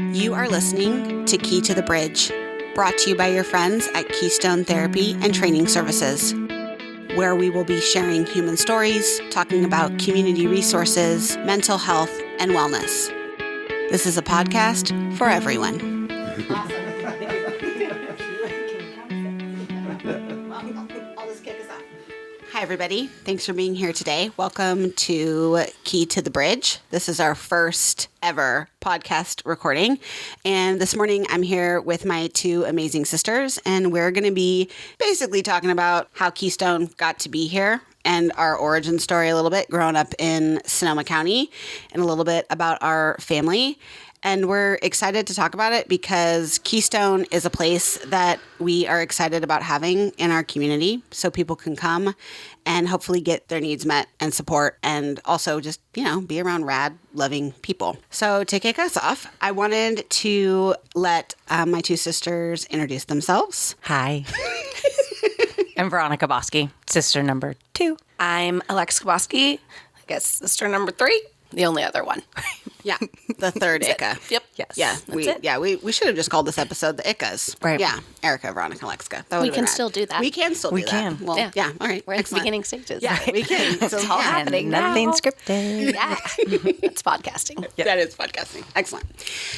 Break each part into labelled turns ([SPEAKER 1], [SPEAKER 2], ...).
[SPEAKER 1] You are listening to Key to the Bridge, brought to you by your friends at Keystone Therapy and Training Services, where we will be sharing human stories, talking about community resources, mental health, and wellness. This is a podcast for everyone. I'll just kick us off. Hi, everybody. Thanks for being here today. Welcome to Key to the Bridge. This is our first ever podcast recording. And this morning I'm here with my two amazing sisters, and we're going to be basically talking about how Keystone got to be here and our origin story a little bit, growing up in Sonoma County, and a little bit about our family. And we're excited to talk about it because Keystone is a place that we are excited about having in our community so people can come and hopefully get their needs met and support and also just, be around rad, loving people. So to kick us off, I wanted to let my two sisters introduce themselves.
[SPEAKER 2] Hi. I'm Veronica Bosque, sister number 2.
[SPEAKER 3] I'm Alexica Bosque, I guess sister number 3. The only other one.
[SPEAKER 1] Yeah, the third Ika.
[SPEAKER 3] Yep.
[SPEAKER 1] Yes. We should have just called this episode the Ikas.
[SPEAKER 2] Right.
[SPEAKER 1] Yeah, Erica, Veronica, Alexica.
[SPEAKER 3] We can still do that.
[SPEAKER 1] We can still do that.
[SPEAKER 2] We can.
[SPEAKER 1] Well, yeah. All right.
[SPEAKER 3] We're in the beginning stages.
[SPEAKER 1] Yeah, we can. So,
[SPEAKER 3] It's all happening
[SPEAKER 2] Nothing
[SPEAKER 3] now.
[SPEAKER 2] scripted.
[SPEAKER 3] Yeah. It's podcasting.
[SPEAKER 1] Yeah. That is podcasting. Excellent.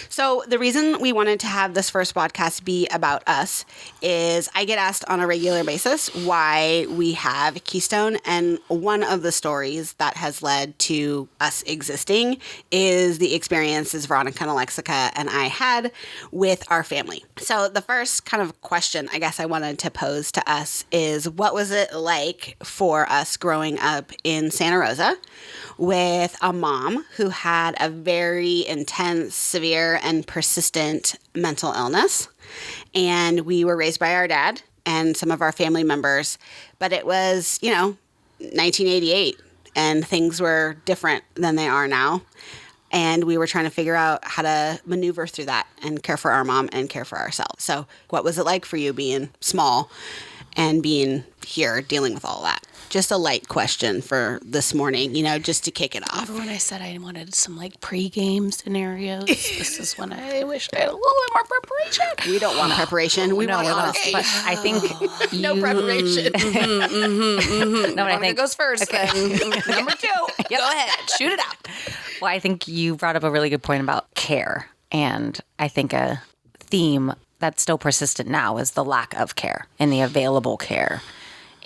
[SPEAKER 1] So the reason we wanted to have this first podcast be about us is I get asked on a regular basis why we have Keystone, and one of the stories that has led to us existing is the experiences Veronica and Alexica and I had with our family. So the first kind of question I guess I wanted to pose to us is, what was it like for us growing up in Santa Rosa with a mom who had a very intense, severe, and persistent mental illness? And we were raised by our dad and some of our family members, but it was, 1988, and things were different than they are now. And we were trying to figure out how to maneuver through that and care for our mom and care for ourselves. So what was it like for you being small and being here dealing with all that? Just a light question for this morning, just to kick it off.
[SPEAKER 3] Remember when I said I wanted some pre-game scenarios? This is when I wish I had a little bit more preparation.
[SPEAKER 1] We don't want preparation. We want honesty.
[SPEAKER 2] But I think
[SPEAKER 1] No preparation.
[SPEAKER 2] No, but I think
[SPEAKER 3] goes first.
[SPEAKER 2] Okay.
[SPEAKER 3] Number 2. Go ahead. Shoot it out.
[SPEAKER 2] Well, I think you brought up a really good point about care. And I think a theme that's still persistent now is the lack of care and the available care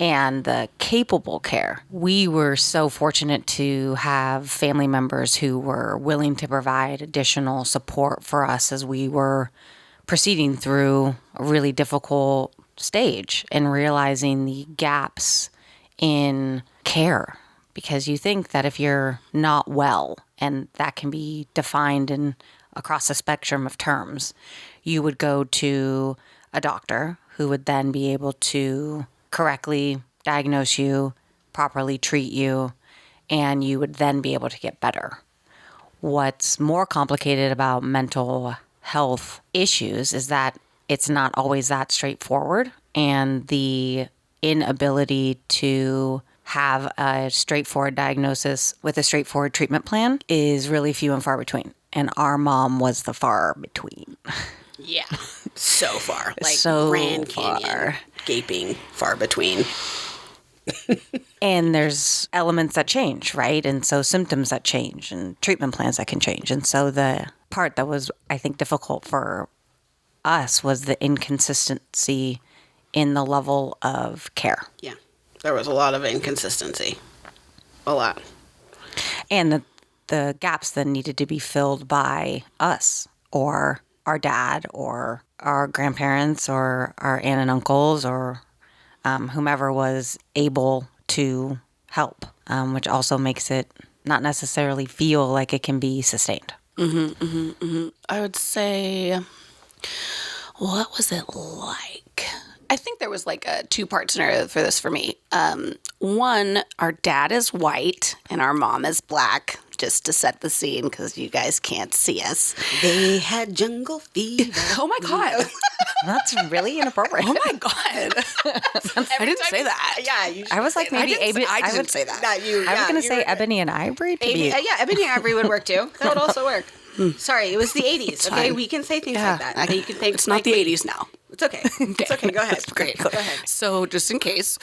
[SPEAKER 2] and the capable care. We were so fortunate to have family members who were willing to provide additional support for us as we were proceeding through a really difficult stage and realizing the gaps in care. Because you think that if you're not well, and that can be defined in across a spectrum of terms, you would go to a doctor who would then be able to correctly diagnose you, properly treat you, and you would then be able to get better. What's more complicated about mental health issues is that it's not always that straightforward, and the inability to have a straightforward diagnosis with a straightforward treatment plan is really few and far between. And our mom was the far between.
[SPEAKER 1] Yeah, so far.
[SPEAKER 2] So
[SPEAKER 1] Grand Canyon,
[SPEAKER 2] far.
[SPEAKER 1] Gaping far between.
[SPEAKER 2] And there's elements that change, right? And so symptoms that change and treatment plans that can change. And so the part that was, I think, difficult for us was the inconsistency in the level of care.
[SPEAKER 1] Yeah, there was a lot of inconsistency. A lot.
[SPEAKER 2] And the gaps that needed to be filled by us or our dad or our grandparents or our aunt and uncles or whomever was able to help, which also makes it not necessarily feel like it can be sustained.
[SPEAKER 3] I would say, what was it like? I think there was a 2-part scenario for this for me. One, our dad is white and our mom is black, just to set the scene because you guys can't see us.
[SPEAKER 1] They had jungle fever.
[SPEAKER 3] Oh my God.
[SPEAKER 2] That's really inappropriate.
[SPEAKER 3] Oh my God. I didn't say that.
[SPEAKER 1] Yeah.
[SPEAKER 2] I was like, maybe
[SPEAKER 3] I didn't say that.
[SPEAKER 1] Not you.
[SPEAKER 2] I was going to say ebony and ivory.
[SPEAKER 1] Yeah, ebony and ivory would work too. That would also work. Sorry, it was the 80s. Okay,
[SPEAKER 3] fine.
[SPEAKER 1] we can say things like that. You can think
[SPEAKER 3] It's not the 80s now.
[SPEAKER 1] It's okay. It's okay. Go ahead.
[SPEAKER 3] Great.
[SPEAKER 1] Go ahead.
[SPEAKER 3] So just in case,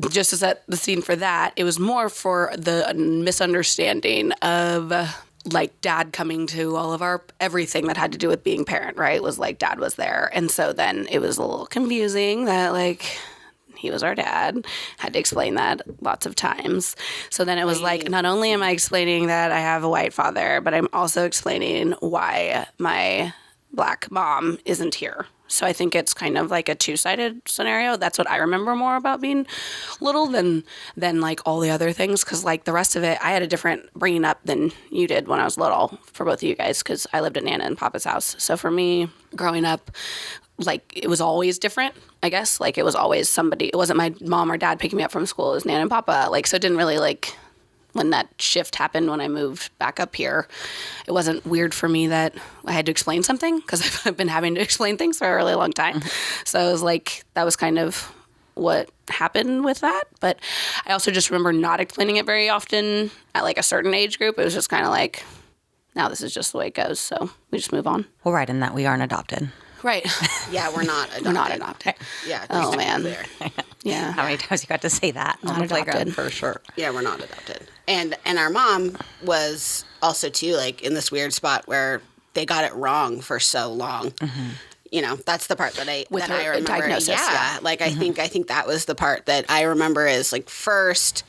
[SPEAKER 3] just to set the scene for that, it was more for the misunderstanding of like dad coming to all of our everything that had to do with being parent, right? It was like dad was there. And so then it was a little confusing that like he was our dad. Had to explain that lots of times. So then it was like, not only am I explaining that I have a white father, but I'm also explaining why my Black mom isn't here. So I think it's kind of like a two-sided scenario. That's what I remember more about being little than like all the other things. Because like the rest of it, I had a different bringing up than you did when I was little for both of you guys. Because I lived at Nana and Papa's house. So for me, growing up, like it was always different, I guess. Like it was always somebody. It wasn't my mom or dad picking me up from school. It was Nana and Papa. Like so it didn't really like. When that shift happened when I moved back up here, it wasn't weird for me that I had to explain something because I've been having to explain things for a really long time. So it was like, that was kind of what happened with that. But I also just remember not explaining it very often at like a certain age group. It was just kind of like, now this is just the way it goes. So we just move on.
[SPEAKER 2] Well, right, in that we aren't adopted.
[SPEAKER 3] Right.
[SPEAKER 1] Yeah, we're not adopted.
[SPEAKER 3] We're not adopted.
[SPEAKER 1] Yeah.
[SPEAKER 3] Oh, man.
[SPEAKER 1] Clear.
[SPEAKER 3] Yeah.
[SPEAKER 2] How many times you got to say that on
[SPEAKER 3] Not
[SPEAKER 2] the playground?
[SPEAKER 3] adopted.
[SPEAKER 2] For sure.
[SPEAKER 1] Yeah, we're not adopted. And our mom was also too like in this weird spot where they got it wrong for so long. Mm-hmm. You know, that's the part that I remember.
[SPEAKER 3] Diagnosis.
[SPEAKER 1] Yeah, like I think that was the part that I remember is like first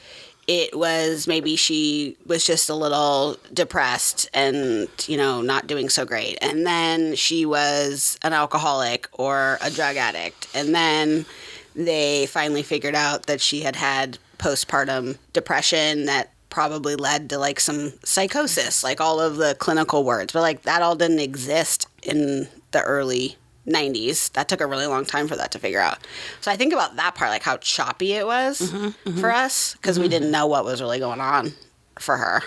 [SPEAKER 1] it was maybe she was just a little depressed and, you know, not doing so great. And then she was an alcoholic or a drug addict. And then they finally figured out that she had postpartum depression that probably led to like some psychosis, like all of the clinical words. But like that all didn't exist in the early 90s. That took a really long time for that to figure out. So I think about that part, like how choppy it was for us because we didn't know what was really going on for her.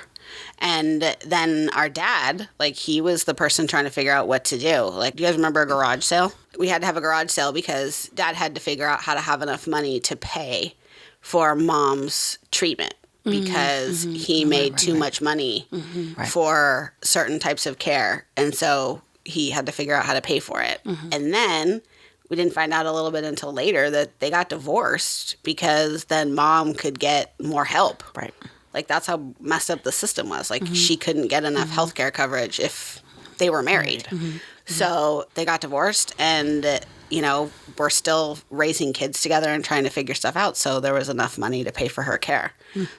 [SPEAKER 1] And then our dad, like he was the person trying to figure out what to do. Like, do you guys remember a garage sale? We had to have a garage sale because dad had to figure out how to have enough money to pay for mom's treatment because he made too much money for certain types of care. And so he had to figure out how to pay for it. And then we didn't find out a little bit until later that they got divorced because then mom could get more help.
[SPEAKER 2] Right.
[SPEAKER 1] Like that's how messed up the system was. Like she couldn't get enough health care coverage if they were married. So they got divorced and, you know, we're still raising kids together and trying to figure stuff out. So there was enough money to pay for her care.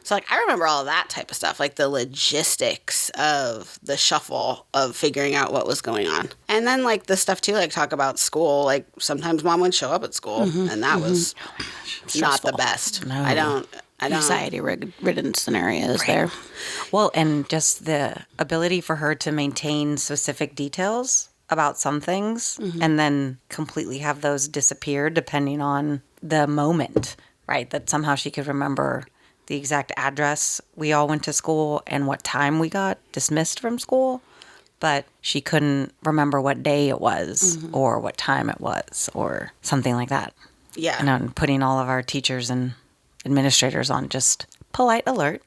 [SPEAKER 1] So like I remember all of that type of stuff, like the logistics of the shuffle of figuring out what was going on. And then like the stuff too, like talk about school, like sometimes mom would show up at school and that was not the best.
[SPEAKER 2] No.
[SPEAKER 1] I don't.
[SPEAKER 3] Anxiety-ridden scenarios there.
[SPEAKER 2] Well, and just the ability for her to maintain specific details about some things and then completely have those disappear depending on the moment, right? That somehow she could remember the exact address we all went to school and what time we got dismissed from school, but she couldn't remember what day it was or what time it was or something like that.
[SPEAKER 1] Yeah.
[SPEAKER 2] And putting all of our teachers and administrators on just polite alert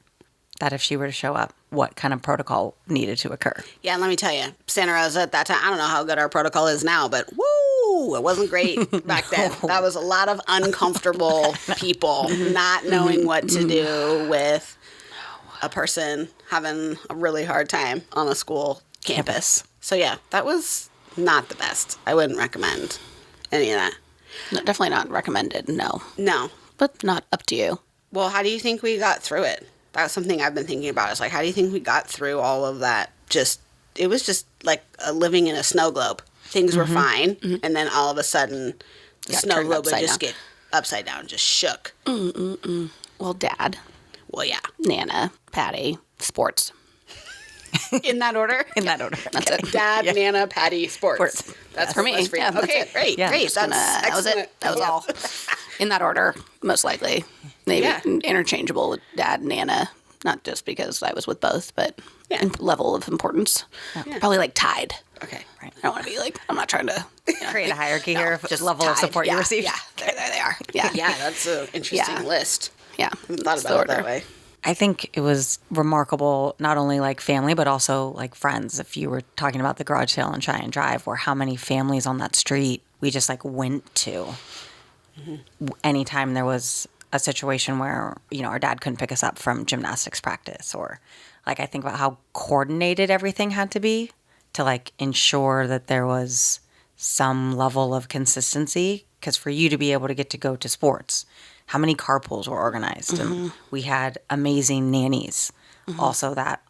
[SPEAKER 2] that if she were to show up, what kind of protocol needed to occur.
[SPEAKER 1] Yeah, and let me tell you, Santa Rosa at that time, I don't know how good our protocol is now, but woo, it wasn't great back then. That was a lot of uncomfortable people not knowing what to do with a person having a really hard time on a school campus. So yeah, that was not the best. I wouldn't recommend any of that.
[SPEAKER 3] No, definitely not recommended, no.
[SPEAKER 1] No.
[SPEAKER 3] But not up to you.
[SPEAKER 1] Well, how do you think we got through it? That's something I've been thinking about. It's like, how do you think we got through all of that? It was just like living in a snow globe. Things were fine, and then all of a sudden, the snow globe would just get upside down, just shook.
[SPEAKER 3] Well, Dad,
[SPEAKER 1] Well, yeah.
[SPEAKER 3] Nana, Patty, sports.
[SPEAKER 1] In that order?
[SPEAKER 2] In that order.
[SPEAKER 3] That's it.
[SPEAKER 1] Dad, Nana, Patty, sports.
[SPEAKER 3] That's for me.
[SPEAKER 1] That's for you.
[SPEAKER 3] Yeah, that's
[SPEAKER 1] Okay,
[SPEAKER 3] it.
[SPEAKER 1] great,
[SPEAKER 2] Yeah.
[SPEAKER 1] great.
[SPEAKER 3] That was it. That was all. In that order, most likely. Maybe
[SPEAKER 1] Yeah.
[SPEAKER 3] interchangeable with Dad and Nana. Not just because I was with both, but
[SPEAKER 1] Yeah.
[SPEAKER 3] in level of importance. Probably like tied.
[SPEAKER 1] Okay.
[SPEAKER 3] Right. I don't want to be like, I'm not trying to
[SPEAKER 2] Create a hierarchy here of
[SPEAKER 3] just
[SPEAKER 2] level of
[SPEAKER 3] tied.
[SPEAKER 2] support
[SPEAKER 3] Yeah,
[SPEAKER 2] you received.
[SPEAKER 3] Yeah, there they are. Yeah.
[SPEAKER 1] Yeah, that's an interesting
[SPEAKER 3] Yeah.
[SPEAKER 1] list.
[SPEAKER 3] Yeah.
[SPEAKER 1] I haven't thought
[SPEAKER 3] That's the
[SPEAKER 1] about it that
[SPEAKER 3] order.
[SPEAKER 1] way.
[SPEAKER 2] I think it was remarkable, not only like family, but also like friends. If you were talking about the garage sale on Cheyenne Drive, or how many families on that street we just like went to anytime there was a situation where, you know, our dad couldn't pick us up from gymnastics practice, or like I think about how coordinated everything had to be to like ensure that there was some level of consistency. Because for you to be able to get to go to sports, how many carpools were organized? And we had amazing nannies also that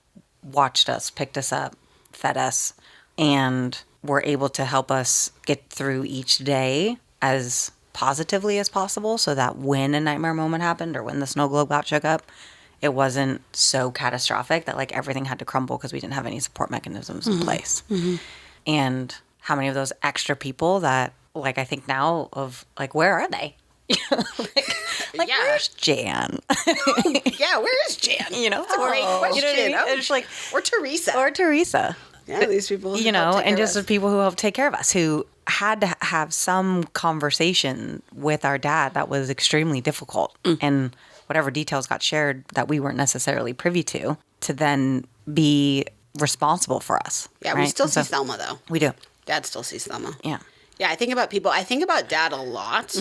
[SPEAKER 2] watched us, picked us up, fed us, and were able to help us get through each day as positively as possible, so that when a nightmare moment happened or when the snow globe got shook up, it wasn't so catastrophic that like everything had to crumble because we didn't have any support mechanisms in place. And how many of those extra people that like I think now of like, where are they? like
[SPEAKER 1] Yeah.
[SPEAKER 2] where's Jan?
[SPEAKER 1] Yeah, where is Jan?
[SPEAKER 2] You know,
[SPEAKER 1] That's a great question.
[SPEAKER 2] You know what I mean? It's like,
[SPEAKER 1] Or Teresa.
[SPEAKER 2] or Teresa.
[SPEAKER 1] Yeah, these people.
[SPEAKER 2] You know, and just the people who helped take care of us, who had to have some conversation with our dad that was extremely difficult, and whatever details got shared that we weren't necessarily privy to then be responsible for us.
[SPEAKER 1] Yeah,
[SPEAKER 2] right?
[SPEAKER 1] we still
[SPEAKER 2] And
[SPEAKER 1] see
[SPEAKER 2] so
[SPEAKER 1] Thelma, though.
[SPEAKER 2] we do.
[SPEAKER 1] Dad still sees Thelma.
[SPEAKER 2] Yeah.
[SPEAKER 1] Yeah, I think about people. I think about Dad a lot.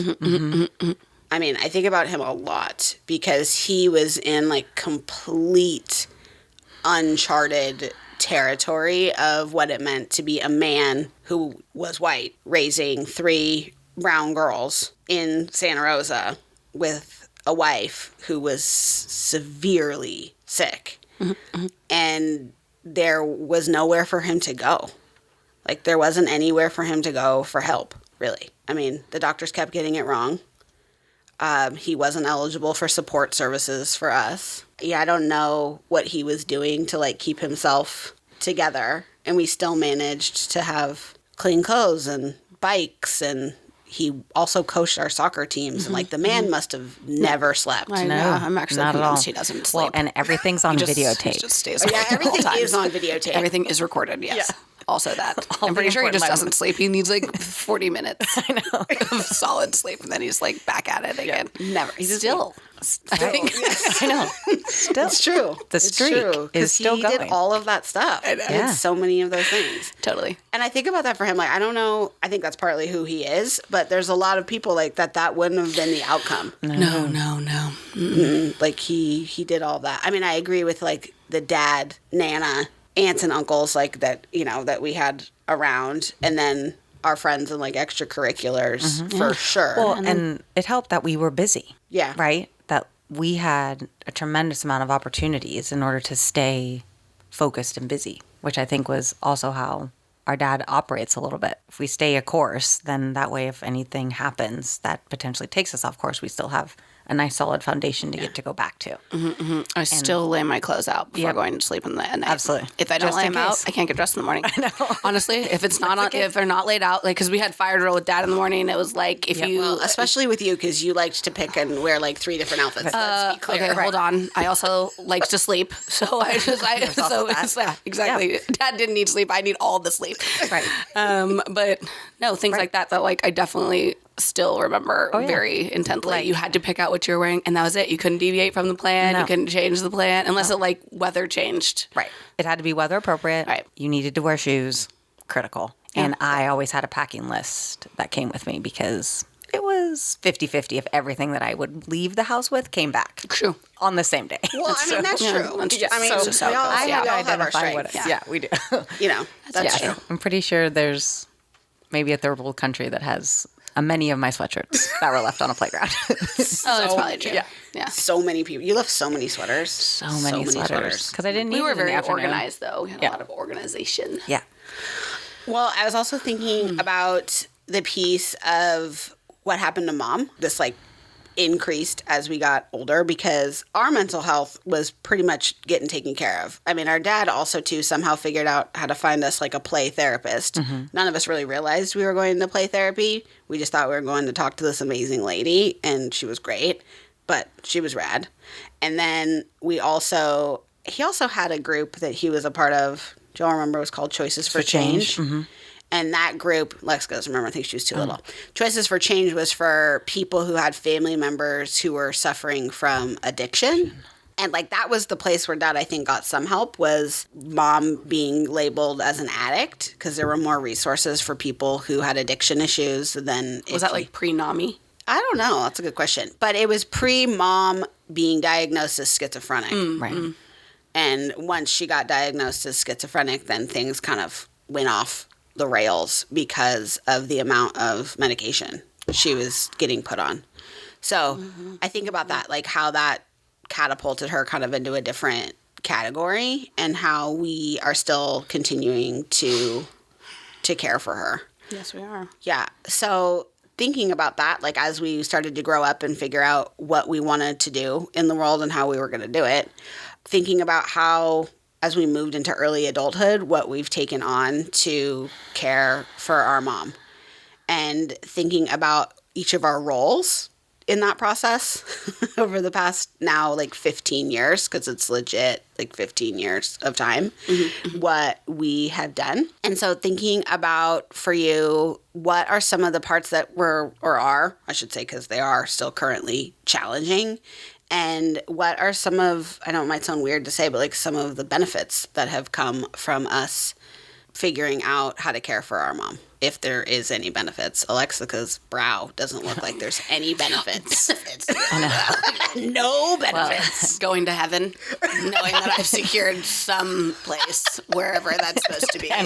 [SPEAKER 1] I mean, I think about him a lot because he was in like complete uncharted territory of what it meant to be a man who was white raising 3 brown girls in Santa Rosa with a wife who was severely sick. And there was nowhere for him to go. Like, there wasn't anywhere for him to go for help, really. I mean, the doctors kept getting it wrong. He wasn't eligible for support services for us. Yeah, I don't know what he was doing to, like, keep himself together. And we still managed to have clean clothes and bikes, and he also coached our soccer teams. And, like, the man must have never slept.
[SPEAKER 3] I know. I'm actually
[SPEAKER 2] not at all.
[SPEAKER 3] convinced he doesn't sleep.
[SPEAKER 2] Well, and everything's on
[SPEAKER 3] He
[SPEAKER 2] videotape.
[SPEAKER 3] just stays
[SPEAKER 1] Oh, yeah,
[SPEAKER 3] awake at all
[SPEAKER 1] everything
[SPEAKER 3] times.
[SPEAKER 1] is on videotape.
[SPEAKER 3] Everything is recorded, yes.
[SPEAKER 2] Yeah.
[SPEAKER 3] Also that.
[SPEAKER 2] All
[SPEAKER 3] I'm
[SPEAKER 2] the
[SPEAKER 3] pretty sure he just
[SPEAKER 2] important
[SPEAKER 3] doesn't sleep. He needs like 40 minutes of solid sleep, and then he's like back at it again.
[SPEAKER 1] Never. He's
[SPEAKER 3] Still. I think.
[SPEAKER 2] I know. Still.
[SPEAKER 1] It's true.
[SPEAKER 2] The
[SPEAKER 1] It's
[SPEAKER 2] streak
[SPEAKER 1] true, 'cause
[SPEAKER 2] is still
[SPEAKER 1] he
[SPEAKER 2] going.
[SPEAKER 1] did all of that stuff. He
[SPEAKER 2] Yeah.
[SPEAKER 1] did so many of those things.
[SPEAKER 3] Totally.
[SPEAKER 1] And I think about that for him. Like, I don't know. I think that's partly who he is, but there's a lot of people like that wouldn't have been the outcome.
[SPEAKER 3] No.
[SPEAKER 1] Like, he did all that. I mean, I agree with like the dad, Nana, aunts and uncles, like that, you know, that we had around, and then our friends and like extracurriculars for sure.
[SPEAKER 2] Well, and it helped that we were busy.
[SPEAKER 1] Yeah.
[SPEAKER 2] Right? That we had a tremendous amount of opportunities in order to stay focused and busy, which I think was also how our dad operates a little bit. If we stay a course, then that way, if anything happens that potentially takes us off course, we still have a nice solid foundation to get to go back to.
[SPEAKER 3] I still lay my clothes out before
[SPEAKER 2] Yep.
[SPEAKER 3] going to sleep in the night.
[SPEAKER 2] Absolutely.
[SPEAKER 3] If I don't
[SPEAKER 2] Just
[SPEAKER 3] lay
[SPEAKER 2] in
[SPEAKER 3] them out,
[SPEAKER 2] case.
[SPEAKER 3] I can't get dressed in the morning. I know. Honestly, if it's not on, if they're not laid out, like, because we had fire drill with Dad in the morning, it was like, if you.
[SPEAKER 1] Well, especially with you, because you liked to pick and wear like 3 different outfits. Let's be clear.
[SPEAKER 3] Okay, hold on. I also like to sleep, so exactly. Dad didn't need sleep. I need all the sleep.
[SPEAKER 2] Right.
[SPEAKER 3] But no, things like that like I definitely still remember
[SPEAKER 2] yeah.
[SPEAKER 3] very intently.
[SPEAKER 2] Like-
[SPEAKER 3] You had to pick out what you were wearing, and that was it. You couldn't deviate from the plan.
[SPEAKER 2] No.
[SPEAKER 3] You couldn't change the plan unless it like weather changed.
[SPEAKER 2] Right. It had to be weather appropriate.
[SPEAKER 3] Right.
[SPEAKER 2] You needed to wear shoes. Critical. And I always had a packing list that came with me because it was 50-50 if everything that I would leave the house with came back.
[SPEAKER 3] True.
[SPEAKER 2] On the same day.
[SPEAKER 1] Well, I mean, that's
[SPEAKER 3] Yeah,
[SPEAKER 1] true.
[SPEAKER 3] that's just-
[SPEAKER 1] I mean,
[SPEAKER 3] that's just how it
[SPEAKER 1] we all,
[SPEAKER 3] goes.
[SPEAKER 1] we
[SPEAKER 3] Yeah.
[SPEAKER 1] all have our strengths.
[SPEAKER 2] Yeah, we do.
[SPEAKER 1] You know, that's
[SPEAKER 3] Yeah.
[SPEAKER 1] true.
[SPEAKER 2] I'm pretty sure there's maybe a third world country that has many of my sweatshirts that were left on a playground.
[SPEAKER 3] Oh, that's probably true.
[SPEAKER 2] yeah.
[SPEAKER 3] Yeah.
[SPEAKER 1] So many people. You left so many sweaters.
[SPEAKER 2] So many sweaters. Because I didn't need
[SPEAKER 3] We
[SPEAKER 2] it
[SPEAKER 3] were
[SPEAKER 2] in the
[SPEAKER 3] very
[SPEAKER 2] afternoon.
[SPEAKER 3] organized, though. We had
[SPEAKER 2] Yeah.
[SPEAKER 3] a lot of organization.
[SPEAKER 2] Yeah.
[SPEAKER 1] Well, I was also thinking about the piece of what happened to Mom. This like increased as we got older because our mental health was pretty much getting taken care of. I mean, our dad also too somehow figured out how to find us like a play therapist. None of us really realized we were going to play therapy. We just thought we were going to talk to this amazing lady, and she was great, but she was rad. And then he also had a group that he was a part of. Do y'all remember? It was called Choices for Change. And that group, Lex doesn't remember, I think she was too little. Choices for Change was for people who had family members who were suffering from addiction And like that was the place where Dad, I think, got some help, was Mom being labeled as an addict, because there were more resources for people who had addiction issues than.
[SPEAKER 3] Was that like pre-NAMI?
[SPEAKER 1] I don't know. That's a good question. But it was pre-Mom being diagnosed as schizophrenic.
[SPEAKER 2] Right.
[SPEAKER 1] And once she got diagnosed as schizophrenic, then things kind of went off the rails because of the amount of medication she was getting put on. So I think about that, like how that catapulted her kind of into a different category, and how we are still continuing to care for her.
[SPEAKER 3] Yes, we are.
[SPEAKER 1] Yeah. So thinking about that, like as we started to grow up and figure out what we wanted to do in the world and how we were going to do it, thinking about how, as we moved into early adulthood, what we've taken on to care for our mom, and thinking about each of our roles in that process over the past now like 15 years, because it's legit like 15 years of time, what we have done. And so thinking about, for you, what are some of the parts that were, or are, I should say, because they are still currently challenging, and what are some of, I know it might sound weird to say, but like some of the benefits that have come from us figuring out how to care for our mom, if there is any benefits. Alexica's brow doesn't look like there's any benefits. No benefits.
[SPEAKER 3] Going to heaven, knowing that I've secured some place, wherever that's supposed to be, in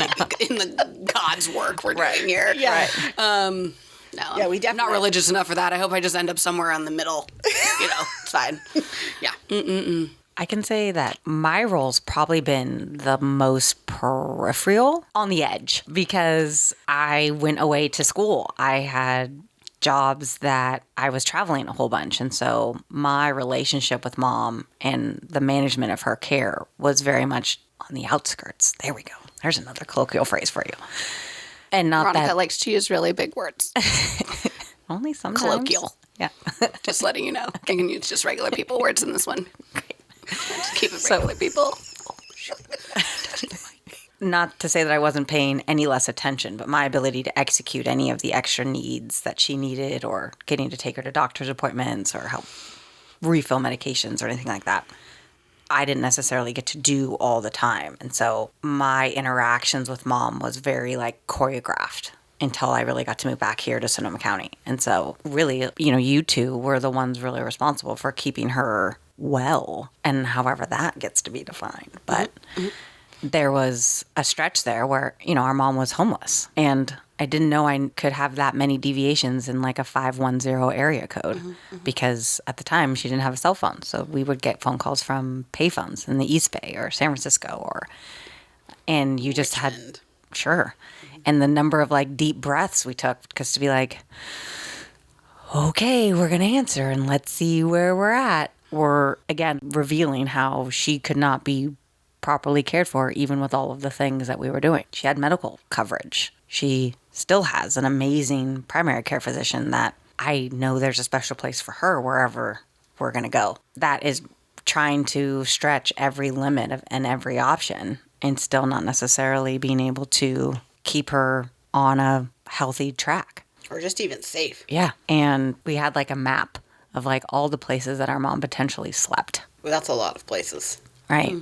[SPEAKER 3] the God's work we're doing here.
[SPEAKER 1] Yeah.
[SPEAKER 3] No.
[SPEAKER 1] Yeah, we
[SPEAKER 3] I'm not
[SPEAKER 1] definitely-
[SPEAKER 3] religious enough for that. I hope I just end up somewhere in the middle. It's fine.
[SPEAKER 1] Yeah.
[SPEAKER 2] I can say that my role's probably been the most peripheral, on the edge, because I went away to school. I had jobs that I was traveling a whole bunch. And so my relationship with Mom and the management of her care was very much on the outskirts. There we go. There's another colloquial phrase for you. And not
[SPEAKER 3] Veronica
[SPEAKER 2] that
[SPEAKER 3] likes to use really big words.
[SPEAKER 2] only sometimes.
[SPEAKER 3] Colloquial.
[SPEAKER 2] Yeah.
[SPEAKER 3] Just letting you know. I can use just regular people words in this one. Just keep it regular people.
[SPEAKER 2] Not to say that I wasn't paying any less attention, but my ability to execute any of the extra needs that she needed, or getting to take her to doctor's appointments or help refill medications or anything like that, I didn't necessarily get to do all the time. And so my interactions with Mom was very like choreographed until I really got to move back here to Sonoma County. And so really, you two were the ones really responsible for keeping her well, and however that gets to be defined. But there was a stretch there where, our mom was homeless, and I didn't know I could have that many deviations in like a 510 area code, because at the time she didn't have a cell phone. So we would get phone calls from payphones in the East Bay or San Francisco, and you just
[SPEAKER 1] Richmond.
[SPEAKER 2] Sure. And the number of like deep breaths we took, because to be like, okay, we're going to answer and let's see where we're at. Or again, revealing how she could not be properly cared for, even with all of the things that we were doing. She had medical coverage. She still has an amazing primary care physician that I know there's a special place for her wherever we're going to go. That is trying to stretch every limit and every option, and still not necessarily being able to keep her on a healthy track.
[SPEAKER 1] Or just even safe.
[SPEAKER 2] Yeah. And we had like a map of like all the places that our mom potentially slept.
[SPEAKER 1] Well, that's a lot of places.
[SPEAKER 2] Right.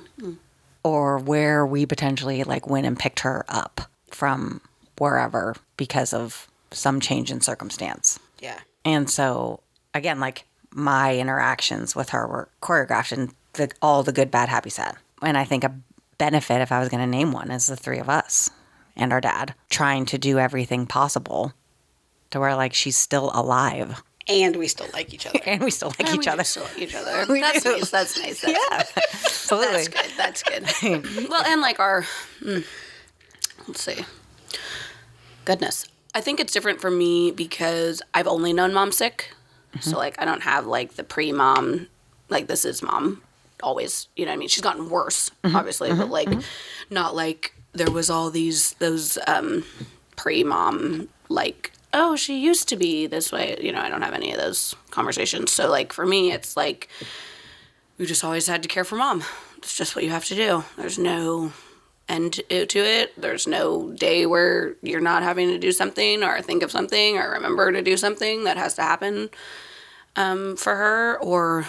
[SPEAKER 2] Or where we potentially like went and picked her up from wherever because of some change in circumstance.
[SPEAKER 1] Yeah.
[SPEAKER 2] And so again, like my interactions with her were choreographed, and all the good, bad, happy, sad. And I think a benefit, if I was going to name one, is the three of us and our dad trying to do everything possible to where like she's still alive.
[SPEAKER 1] And we still like each other.
[SPEAKER 2] And we still like each other.
[SPEAKER 3] Still like each other. That's nice. That's nice.
[SPEAKER 2] Absolutely.
[SPEAKER 3] That's good. Well, and like let's see. Goodness. I think it's different for me because I've only known Mom sick. So like I don't have like the pre-mom, like this is Mom always, you know what I mean? She's gotten worse, obviously, but like not like there was all those pre-mom like, oh, she used to be this way. I don't have any of those conversations. So, like, for me, it's like we just always had to care for Mom. It's just what you have to do. There's no end to it. There's no day where you're not having to do something or think of something or remember to do something that has to happen for her. Or,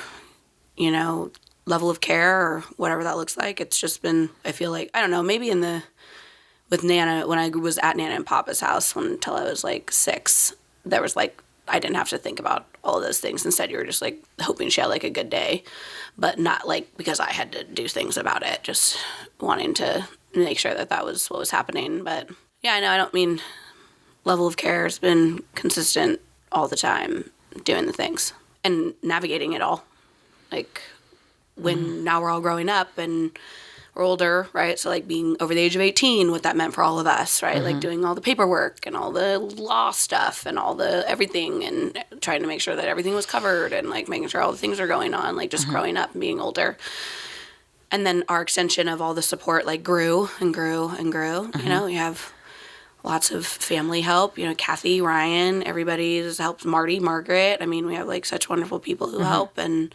[SPEAKER 3] level of care or whatever that looks like. It's just been, I feel like, I don't know, maybe with Nana, when I was at Nana and Papa's house until I was like 6, there was like, I didn't have to think about all of those things. Instead, you were just like hoping she had like a good day, but not like because I had to do things about it, just wanting to make sure that was what was happening. But yeah, I know, I don't mean level of care has been consistent all the time, doing the things and navigating it all. Like when now we're all growing up and we're older, right? So like being over the age of 18, what that meant for all of us, right? Like doing all the paperwork and all the law stuff and all the everything and trying to make sure that everything was covered and like making sure all the things are going on, like just growing up and being older. And then our extension of all the support like grew and grew and grew. You know, we have lots of family help, you know, Kathy, Ryan, everybody's helped, Marty, Margaret. I mean, we have like such wonderful people who help, and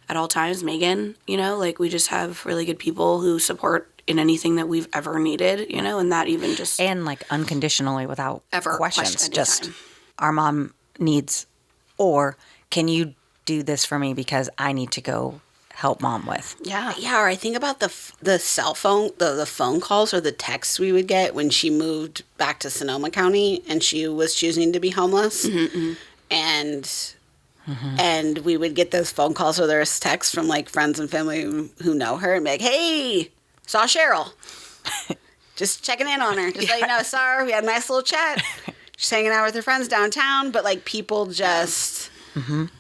[SPEAKER 3] at all times, Megan, you know, like we just have really good people who support in anything that we've ever needed, you know, and that even just...
[SPEAKER 2] And like unconditionally without
[SPEAKER 3] ever
[SPEAKER 2] questions. Just
[SPEAKER 3] anytime.
[SPEAKER 2] our mom needs, or can you do this for me because I need to go help mom with.
[SPEAKER 3] Yeah.
[SPEAKER 1] Yeah, or I think about the cell phone, the phone calls or the texts we would get when she moved back to Sonoma County and she was choosing to be homeless. And we would get those phone calls or there's texts from like friends and family who know her and be like, hey, saw Cheryl. Just checking in on her. Just let you know, saw her. We had a nice little chat. She's hanging out with her friends downtown. But like people just,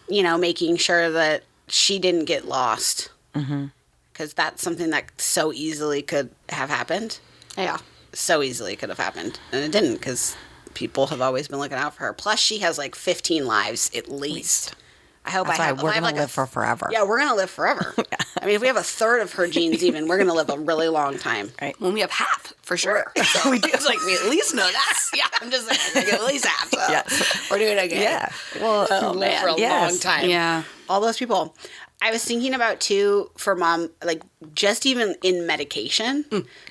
[SPEAKER 1] you know, making sure that she didn't get lost. Because that's something that so easily could have happened.
[SPEAKER 3] Yeah.
[SPEAKER 1] So easily could have happened. And it didn't because people have always been looking out for her. Plus, she has like 15 lives at least. I hope
[SPEAKER 2] That's
[SPEAKER 1] I have.
[SPEAKER 2] why we're
[SPEAKER 1] going to
[SPEAKER 2] live for forever.
[SPEAKER 1] Yeah, we're going to live forever. I mean, if we have a third of her genes even, we're going to live a really long time.
[SPEAKER 2] Right.
[SPEAKER 3] When we have half, for sure. So we do. It's like we at least know that. Yeah, I'm just saying. We get at least half. So
[SPEAKER 2] Yes.
[SPEAKER 3] we're doing okay.
[SPEAKER 2] Yeah. Well,
[SPEAKER 1] Live for a long time.
[SPEAKER 3] Yeah.
[SPEAKER 1] All those people. I was thinking about, too, for mom, like, just even in medication.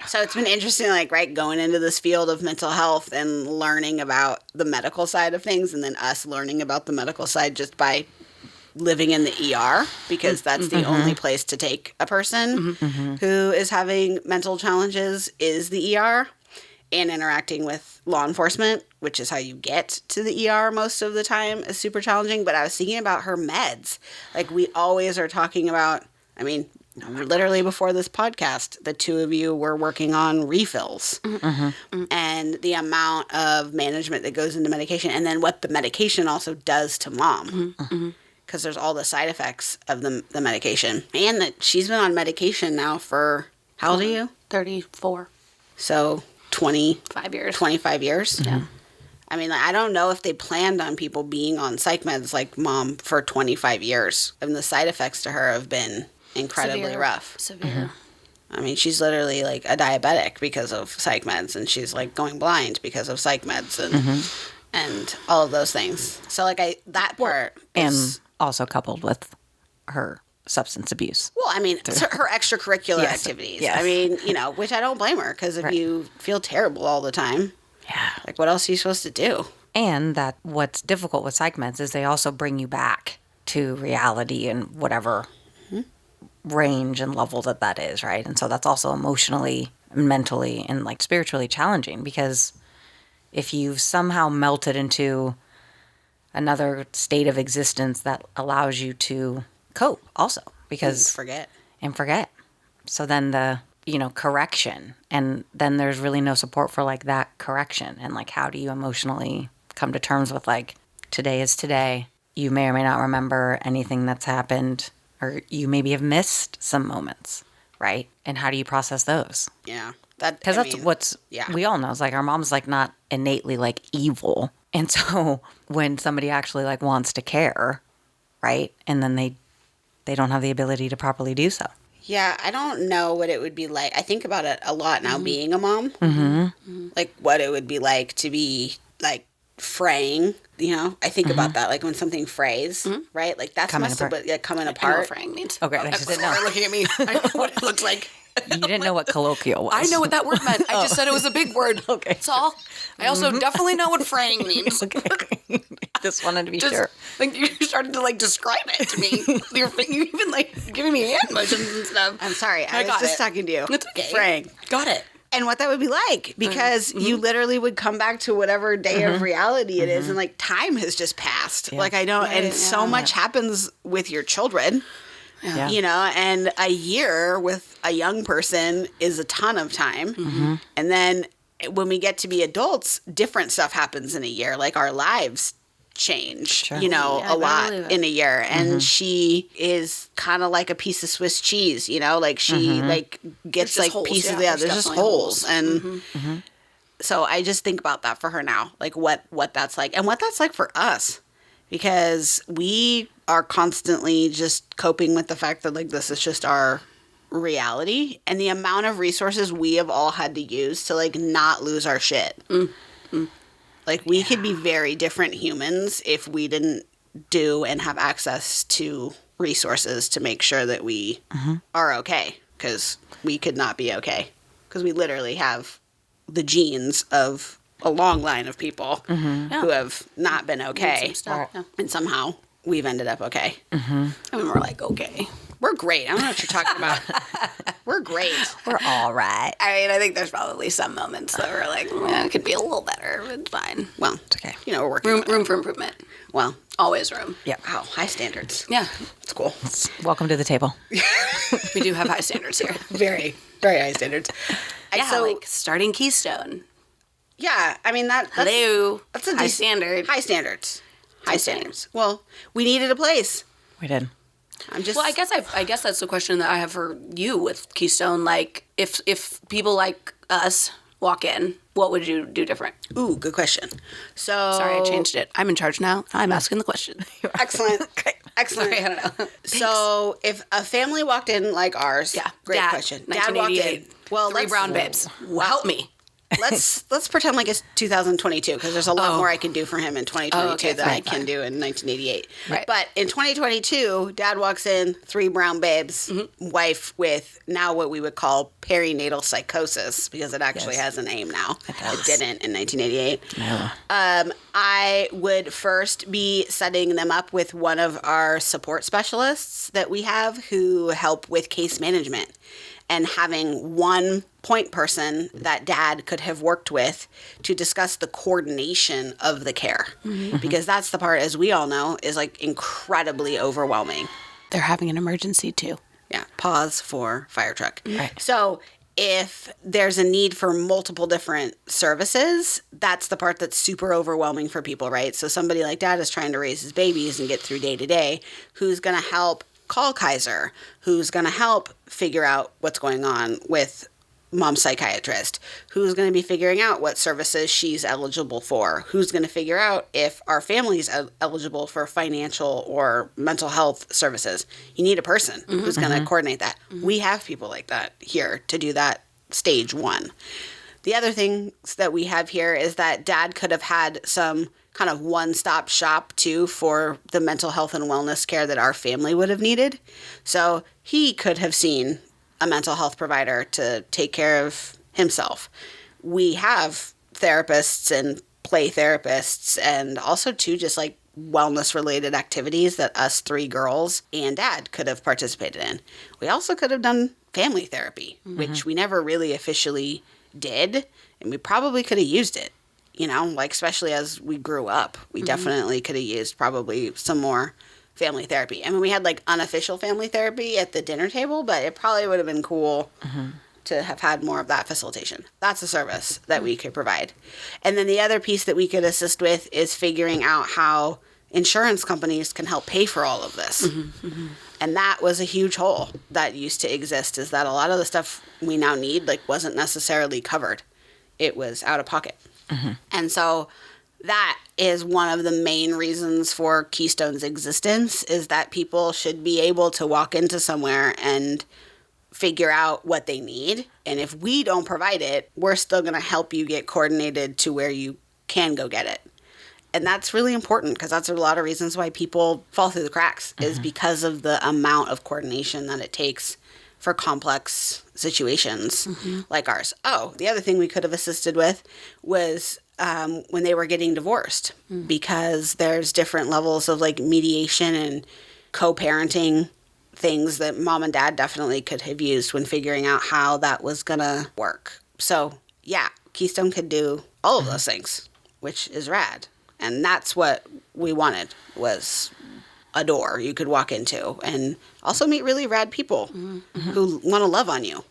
[SPEAKER 1] So it's been interesting, like, right, going into this field of mental health and learning about the medical side of things and then us learning about the medical side just by living in the ER because that's the only place to take a person who is having mental challenges is the ER, and interacting with law enforcement, which is how you get to the ER most of the time, is super challenging. But I was thinking about her meds. Like, we always are talking about, I mean, literally before this podcast, the two of you were working on refills and the amount of management that goes into medication and then what the medication also does to mom. Because there's all the side effects of the medication. And that she's been on medication now for, how old are you?
[SPEAKER 3] 34.
[SPEAKER 1] So
[SPEAKER 3] 5 years.
[SPEAKER 1] 25 years?
[SPEAKER 3] Yeah.
[SPEAKER 1] I mean, like, I don't know if they planned on people being on psych meds like mom for 25 years. And the side effects to her have been incredibly
[SPEAKER 3] Severe.
[SPEAKER 1] rough.
[SPEAKER 3] Severe.
[SPEAKER 1] I mean, she's literally like a diabetic because of psych meds, and she's like going blind because of psych meds and all of those things. So like that part
[SPEAKER 2] and
[SPEAKER 1] is,
[SPEAKER 2] also coupled with her substance abuse.
[SPEAKER 1] well, I mean, it's her extracurricular
[SPEAKER 2] Yes.
[SPEAKER 1] activities.
[SPEAKER 2] Yes.
[SPEAKER 1] I mean, you know, which I don't blame her because if you feel terrible all the time,
[SPEAKER 2] Yeah.
[SPEAKER 1] like what else are you supposed to do?
[SPEAKER 2] And that what's difficult with psych meds is they also bring you back to reality and whatever range and level that is, right? And so that's also emotionally, mentally, and like spiritually challenging because if you've somehow melted into another state of existence that allows you to cope also because
[SPEAKER 1] Forget.
[SPEAKER 2] and forget. So then the, correction, and then there's really no support for like that correction. And like, how do you emotionally come to terms with like, today is today. You may or may not remember anything that's happened, or you maybe have missed some moments, right? And how do you process those?
[SPEAKER 1] Yeah.
[SPEAKER 2] Because that's what's, we all know. It's like our mom's like not innately like evil. And so when somebody actually like wants to care, right? And then they don't have the ability to properly do so.
[SPEAKER 1] Yeah, I don't know what it would be like. I think about it a lot now being a mom. Like what it would be like to be like fraying, I think about that, like when something frays, right? Like that's
[SPEAKER 2] Coming
[SPEAKER 1] must have
[SPEAKER 2] apart.
[SPEAKER 1] been like coming
[SPEAKER 3] I know what
[SPEAKER 1] apart.
[SPEAKER 3] fraying means.
[SPEAKER 2] Okay, I just didn't know.
[SPEAKER 3] Looking at me. I know what it looks like.
[SPEAKER 2] You didn't know what colloquial was.
[SPEAKER 3] I know what that word meant. I just said it was a big word. Okay. That's all. I also definitely know what fraying means.
[SPEAKER 2] Okay. Just wanted to be sure.
[SPEAKER 3] Like you started to like describe it to me. You even like giving me hand motions and stuff.
[SPEAKER 1] I'm sorry. I was just talking to you.
[SPEAKER 3] It's okay.
[SPEAKER 1] Fraying.
[SPEAKER 3] Got it.
[SPEAKER 1] And what that would be like, because you literally would come back to whatever day of reality it is, and like time has just passed. Like I don't, and so much happens with your children, you know, and a year with a young person is a ton of time. And then when we get to be adults, different stuff happens in a year, like our lives change, you know, a lot in a year. And she is kind of like a piece of Swiss cheese, you know, like she like gets like
[SPEAKER 3] holes.
[SPEAKER 1] pieces. There's just holes. And so I just think about that for her now, like what that's like and what that's like for us, because we are constantly just coping with the fact that like this is just our reality, and the amount of resources we have all had to use to like not lose our shit. Like we could be very different humans if we didn't do and have access to resources to make sure that we are okay, because we could not be okay, because we literally have the genes of a long line of people who have not been okay, and somehow we've ended up okay.
[SPEAKER 3] I mean, we're like, okay.
[SPEAKER 1] We're great. I don't know what you're talking about. We're great.
[SPEAKER 2] We're all right.
[SPEAKER 3] I mean, I think there's probably some moments that we're like, it could be a little better, but it's fine.
[SPEAKER 1] Well,
[SPEAKER 2] It's okay.
[SPEAKER 1] you know, we're working.
[SPEAKER 3] Room for improvement.
[SPEAKER 1] Well,
[SPEAKER 3] Always room.
[SPEAKER 2] Yeah.
[SPEAKER 1] wow, high standards.
[SPEAKER 3] Yeah.
[SPEAKER 1] It's cool.
[SPEAKER 2] Welcome to the table.
[SPEAKER 3] We do have high standards here.
[SPEAKER 1] Very, very high standards.
[SPEAKER 3] Yeah, like starting Keystone.
[SPEAKER 1] Yeah, I mean that's
[SPEAKER 3] Hello.
[SPEAKER 1] that's a
[SPEAKER 3] high
[SPEAKER 1] decent-
[SPEAKER 3] standard.
[SPEAKER 1] High standards. High standards. Well, we needed a place.
[SPEAKER 2] We did.
[SPEAKER 1] I'm just.
[SPEAKER 3] Well, I guess that's the question that I have for you with Keystone. Like, if people like us walk in, what would you do different?
[SPEAKER 1] Ooh, good question. So
[SPEAKER 3] Sorry, I changed it. I'm in charge now. I'm asking the question.
[SPEAKER 1] Excellent. Excellent.
[SPEAKER 3] Sorry, I don't know.
[SPEAKER 1] So if a family walked in like ours,
[SPEAKER 3] Yeah,
[SPEAKER 1] great
[SPEAKER 3] Dad,
[SPEAKER 1] question. Dad walked in.
[SPEAKER 3] 1988.
[SPEAKER 1] Well,
[SPEAKER 3] Three brown babes. Help me.
[SPEAKER 1] let's pretend like it's 2022, because there's a lot more I can do for him in 2022
[SPEAKER 3] okay,
[SPEAKER 1] than
[SPEAKER 3] fine,
[SPEAKER 1] I can do in 1988.
[SPEAKER 3] Right.
[SPEAKER 1] But in 2022, Dad walks in, 3 brown babes, wife with now what we would call perinatal psychosis, because it actually has a name now. It didn't in 1988.
[SPEAKER 2] No.
[SPEAKER 1] I would first be setting them up with one of our support specialists that we have who help with case management, and having one point person that Dad could have worked with to discuss the coordination of the care. Because that's the part, as we all know, is like incredibly overwhelming.
[SPEAKER 3] They're having an emergency too.
[SPEAKER 1] Yeah. Pause for fire truck.
[SPEAKER 2] Right.
[SPEAKER 1] So if there's a need for multiple different services, that's the part that's super overwhelming for people, right? So somebody like Dad is trying to raise his babies and get through day to day. Who's going to help call Kaiser? Who's going to help figure out what's going on with mom's psychiatrist? Who's going to be figuring out what services she's eligible for? Who's going to figure out if our family's eligible for financial or mental health services? You need a person who's going to coordinate that. We have people like that here to do that stage 1. The other things that we have here is that Dad could have had some kind of one-stop shop too for the mental health and wellness care that our family would have needed. So he could have seen a mental health provider to take care of himself. We have therapists and play therapists, and also too just like wellness related activities that us 3 girls and Dad could have participated in. We also could have done family therapy, which we never really officially did, and we probably could have used it, you know, like especially as we grew up. We definitely could have used probably some more family therapy. I mean, we had like unofficial family therapy at the dinner table, but it probably would have been cool to have had more of that facilitation. That's a service that we could provide. And then the other piece that we could assist with is figuring out how insurance companies can help pay for all of this. And that was a huge hole that used to exist, is that a lot of the stuff we now need like wasn't necessarily covered. It was out of pocket. And so that is one of the main reasons for Keystone's existence, is that people should be able to walk into somewhere and figure out what they need. And if we don't provide it, we're still going to help you get coordinated to where you can go get it. And that's really important, because that's a lot of reasons why people fall through the cracks, is because of the amount of coordination that it takes for complex situations like ours. Oh, the other thing we could have assisted with was when they were getting divorced, because there's different levels of like mediation and co-parenting things that mom and dad definitely could have used when figuring out how that was gonna work. So yeah, Keystone could do all of those things, which is rad. And that's what we wanted, was a door you could walk into and also meet really rad people who want to love on you.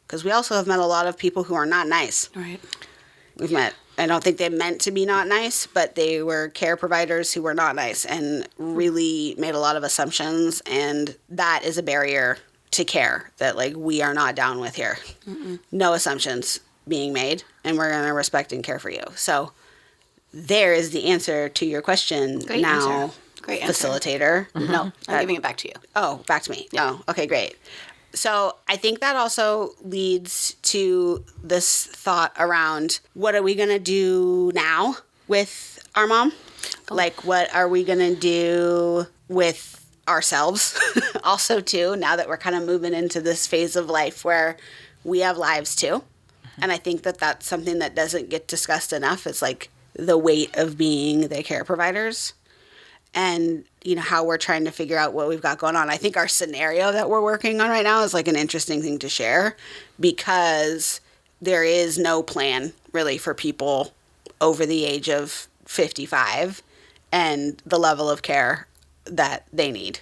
[SPEAKER 1] Because we also have met a lot of people who are not nice.
[SPEAKER 3] Right.
[SPEAKER 1] We've met, I don't think they meant to be not nice, but they were care providers who were not nice and really made a lot of assumptions. And that is a barrier to care that, like, we are not down with here. No assumptions being made, and we're going to respect and care for you. So there is the answer to your question.
[SPEAKER 3] Great
[SPEAKER 1] now,
[SPEAKER 3] answer. Great answer.
[SPEAKER 1] Facilitator. No,
[SPEAKER 3] I'm giving it back to you.
[SPEAKER 1] Oh, back to me. Yeah. Oh, okay, great. So I think that also leads to this thought around, what are we going to do now with our mom? Like, what are we going to do with ourselves also, too, now that we're kind of moving into this phase of life where we have lives, too. And I think that that's something that doesn't get discussed enough. It's like the weight of being the care providers. And, you know, how we're trying to figure out what we've got going on. I think our scenario that we're working on right now is like an interesting thing to share, because there is no plan really for people over the age of 55 and the level of care that they need.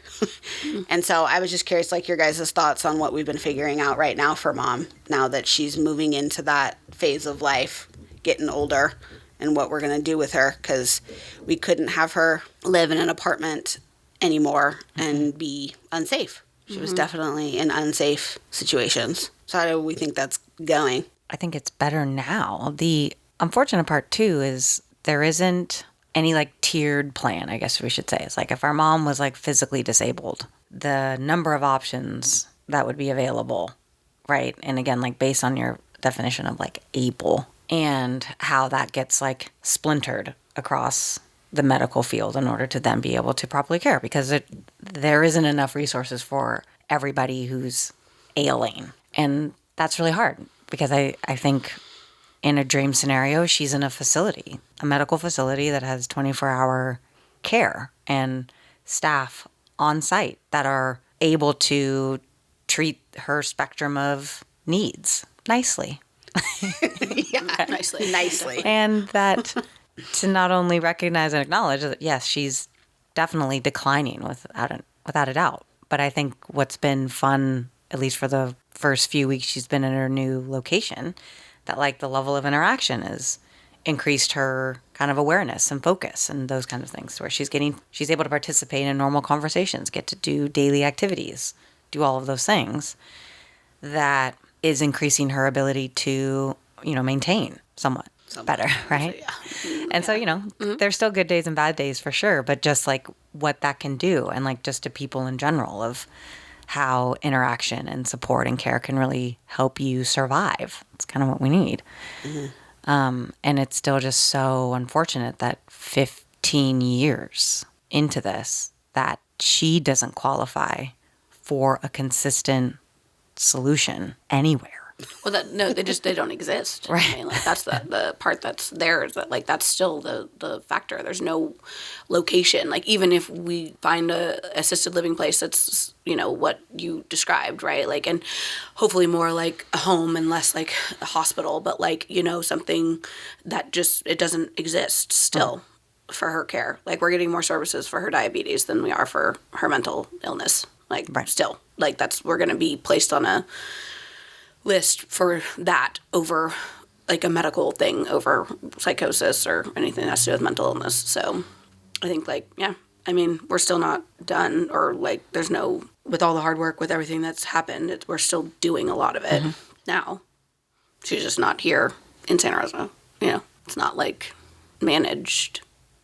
[SPEAKER 1] And so I was just curious, like, your guys' thoughts on what we've been figuring out right now for mom, now that she's moving into that phase of life, getting older, and what we're going to do with her, because we couldn't have her live in an apartment anymore and be unsafe. She was definitely in unsafe situations. So how do we think that's going?
[SPEAKER 2] I think it's better now. The unfortunate part, too, is there isn't any like tiered plan, I guess we should say. It's like if our mom was like physically disabled, the number of options that would be available, right? And again, like based on your definition of like able, and how that gets like splintered across the medical field in order to then be able to properly care, because there isn't enough resources for everybody who's ailing. And that's really hard, because I think in a dream scenario, she's in a facility, a medical facility that has 24-hour care and staff on site that are able to treat her spectrum of needs nicely.
[SPEAKER 1] Yeah, nicely.
[SPEAKER 2] And that to not only recognize and acknowledge that, yes, she's definitely declining without a doubt. But I think what's been fun, at least for the first few weeks she's been in her new location, that like the level of interaction has increased her kind of awareness and focus and those kinds of things, where she's able to participate in normal conversations, get to do daily activities, do all of those things. That is increasing her ability to, maintain somewhat better, right?
[SPEAKER 3] Yeah.
[SPEAKER 2] And so, there's still good days and bad days for sure, but just like what that can do, and like just to people in general, of how interaction and support and care can really help you survive. It's kind of what we need. And it's still just so unfortunate that 15 years into this, that she doesn't qualify for a consistent solution anywhere.
[SPEAKER 3] Well, they don't exist.
[SPEAKER 2] Right.
[SPEAKER 3] I mean, like, that's the part that's there, is that like that's still the factor. There's no location. Like, even if we find a assisted living place that's what you described, right? Like, and hopefully more like a home and less like a hospital, but like something that just it doesn't exist still for her care. Like, we're getting more services for her diabetes than we are for her mental illness. Like, still, like we're going to be placed on a list for that over like a medical thing, over psychosis or anything that has to do with mental illness. So I think we're still not done, or like there's no, with all the hard work, with everything that's happened, we're still doing a lot of it now. She's just not here in Santa Rosa. It's not like managed.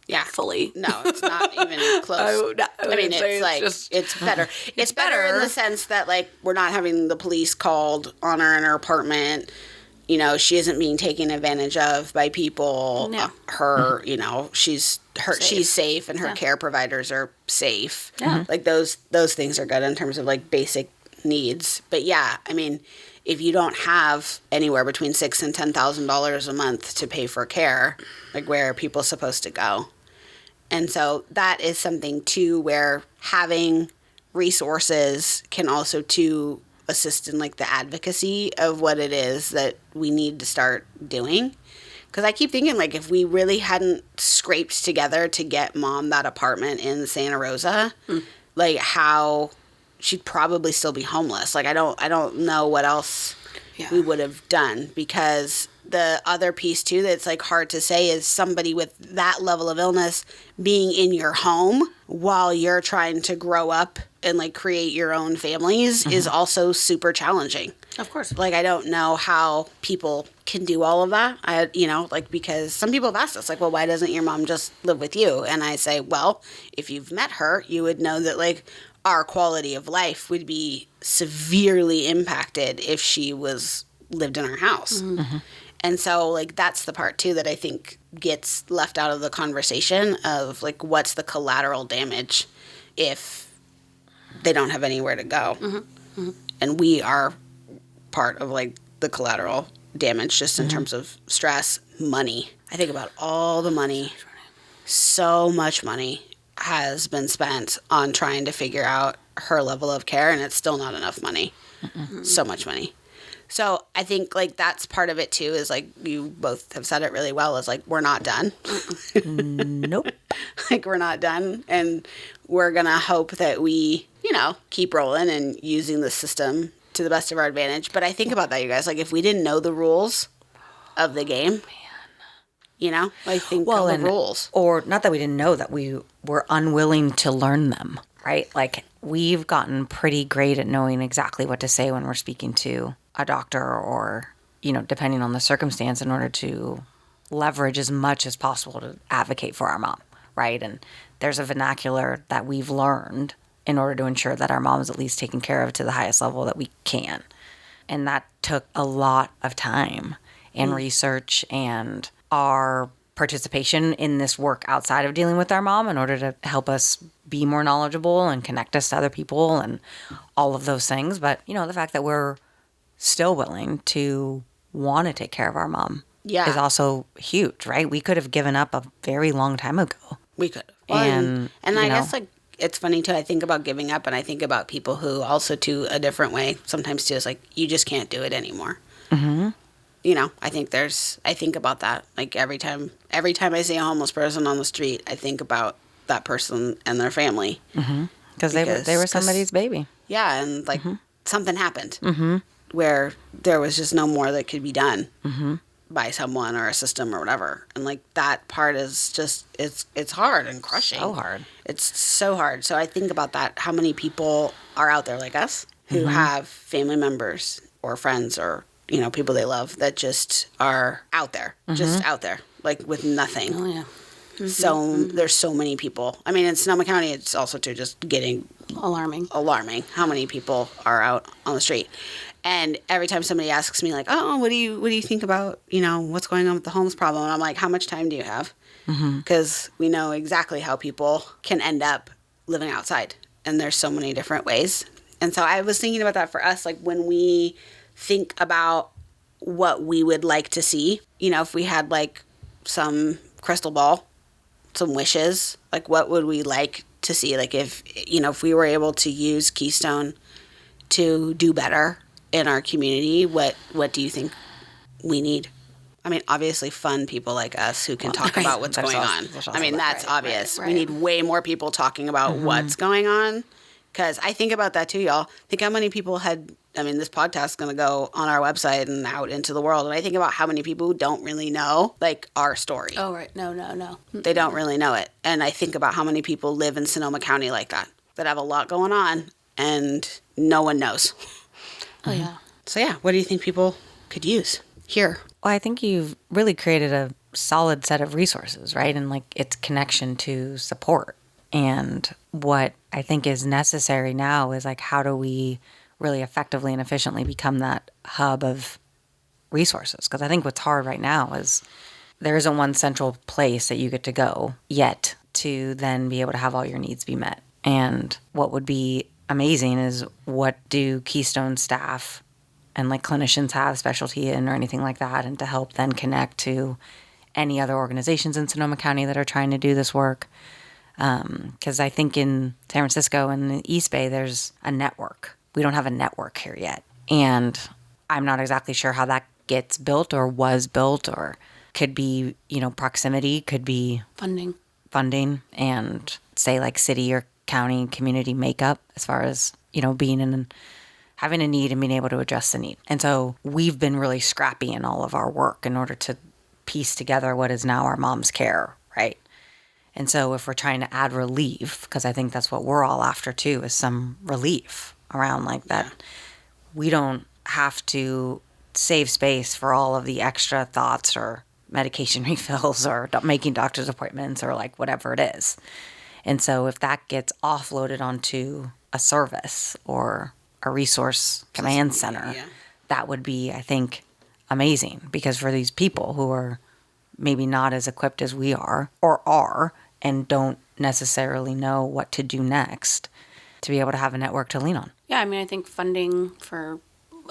[SPEAKER 3] Yeah, fully.
[SPEAKER 1] No, it's not even close. I mean, it's like, it's better. It's better in the sense that, like, we're not having the police called on her in her apartment. She isn't being taken advantage of by people.
[SPEAKER 3] No.
[SPEAKER 1] Her, she's safe, and her care providers are safe.
[SPEAKER 3] Yeah.
[SPEAKER 1] Like, those things are good in terms of, like, basic needs. But yeah, I mean, if you don't have anywhere between $6,000 and $10,000 a month to pay for care, like where are people supposed to go? And so that is something too where having resources can also too assist in like the advocacy of what it is that we need to start doing. Because I keep thinking, like, if we really hadn't scraped together to get Mom that apartment in Santa Rosa, like, how she'd probably still be homeless. Like, I don't know what else we would have done. Because the other piece, too, that's, like, hard to say is somebody with that level of illness being in your home while you're trying to grow up and, like, create your own families is also super challenging.
[SPEAKER 3] Of course.
[SPEAKER 1] Like, I don't know how people can do all of that. Because some people have asked us, like, well, why doesn't your mom just live with you? And I say, well, if you've met her, you would know that, like, our quality of life would be severely impacted if she lived in our house. Mm-hmm. And so, like, that's the part, too, that I think gets left out of the conversation of, like, what's the collateral damage if they don't have anywhere to go. Mm-hmm. Mm-hmm. And we are part of, like, the collateral damage just in terms of stress, money. I think about all the money. So much money has been spent on trying to figure out her level of care, and it's still not enough money. Mm-mm. So much money. So I think, like, that's part of it, too, is, like, you both have said it really well, is, like, we're not done.
[SPEAKER 2] Nope.
[SPEAKER 1] Like, we're not done. And we're going to hope that we, keep rolling and using the system to the best of our advantage. But I think about that, you guys. Like, if we didn't know the rules of the game, I think the rules.
[SPEAKER 2] Or not that we didn't know, that we were unwilling to learn them, right? Like, we've gotten pretty great at knowing exactly what to say when we're speaking to a doctor or, depending on the circumstance, in order to leverage as much as possible to advocate for our mom, right? And there's a vernacular that we've learned in order to ensure that our mom is at least taken care of to the highest level that we can. And that took a lot of time and research and our participation in this work outside of dealing with our mom in order to help us be more knowledgeable and connect us to other people and all of those things. But, the fact that we're still willing to want to take care of our mom is also huge, right? We could have given up a very long time ago.
[SPEAKER 1] We could. Well, and I guess, like, it's funny, too. I think about giving up, and I think about people who also, too, a different way sometimes, too, is like, you just can't do it anymore. Mm-hmm. I think about that. Like, every time I see a homeless person on the street, I think about that person and their family.
[SPEAKER 2] Mm-hmm. Because they were somebody's baby.
[SPEAKER 1] Yeah, and, like, something happened where there was just no more that could be done by someone or a system or whatever. And, like, that part is just, it's hard and crushing.
[SPEAKER 2] So hard.
[SPEAKER 1] It's so hard. So I think about that, how many people are out there like us who have family members or friends or, people they love that just are out there, just out there, like, with nothing.
[SPEAKER 3] Oh, yeah. Mm-hmm.
[SPEAKER 1] So there's so many people. I mean, in Sonoma County, it's also too just getting
[SPEAKER 3] alarming
[SPEAKER 1] how many people are out on the street. And every time somebody asks me, like, oh, what do you think about, what's going on with the homeless problem? And I'm like, how much time do you have? Because we know exactly how people can end up living outside. And there's so many different ways. And so I was thinking about that for us, like, when we think about what we would like to see, if we had, like, some crystal ball, some wishes, like, what would we like to see? Like, if we were able to use Keystone to do better in our community, what do you think we need? I mean, obviously fun people like us who can talk about what's going on. I mean, that's obvious. Right. We need way more people talking about what's going on. Because I think about that too, y'all. Think how many people this podcast is going to go on our website and out into the world. And I think about how many people who don't really know, like, our story.
[SPEAKER 3] Oh, right. No.
[SPEAKER 1] They don't really know it. And I think about how many people live in Sonoma County like that have a lot going on and no one knows.
[SPEAKER 3] Oh, yeah.
[SPEAKER 1] So, yeah, what do you think people could use here?
[SPEAKER 2] Well, I think you've really created a solid set of resources, right? And, like, its connection to support. And what I think is necessary now is, like, how do we really effectively and efficiently become that hub of resources? Because I think what's hard right now is there isn't one central place that you get to go yet to then be able to have all your needs be met. And what would be amazing is what do Keystone staff and like clinicians have specialty in or anything like that, and to help then connect to any other organizations in Sonoma County that are trying to do this work. Because I think in San Francisco and the East Bay, there's a network. We don't have a network here yet. And I'm not exactly sure how that gets built or was built, or could be, proximity, could be funding and say like city or county community makeup as far as, being in having a need and being able to address the need. And so we've been really scrappy in all of our work in order to piece together what is now our mom's care, right? And so if we're trying to add relief, because I think that's what we're all after too, is some relief around like that. We don't have to save space for all of the extra thoughts or medication refills or making doctor's appointments or like whatever it is. And so if that gets offloaded onto a service or a resource command center, that would be, I think, amazing. Because for these people who are maybe not as equipped as we are or are and don't necessarily know what to do next, to be able to have a network to lean on.
[SPEAKER 3] Yeah, I mean, I think funding for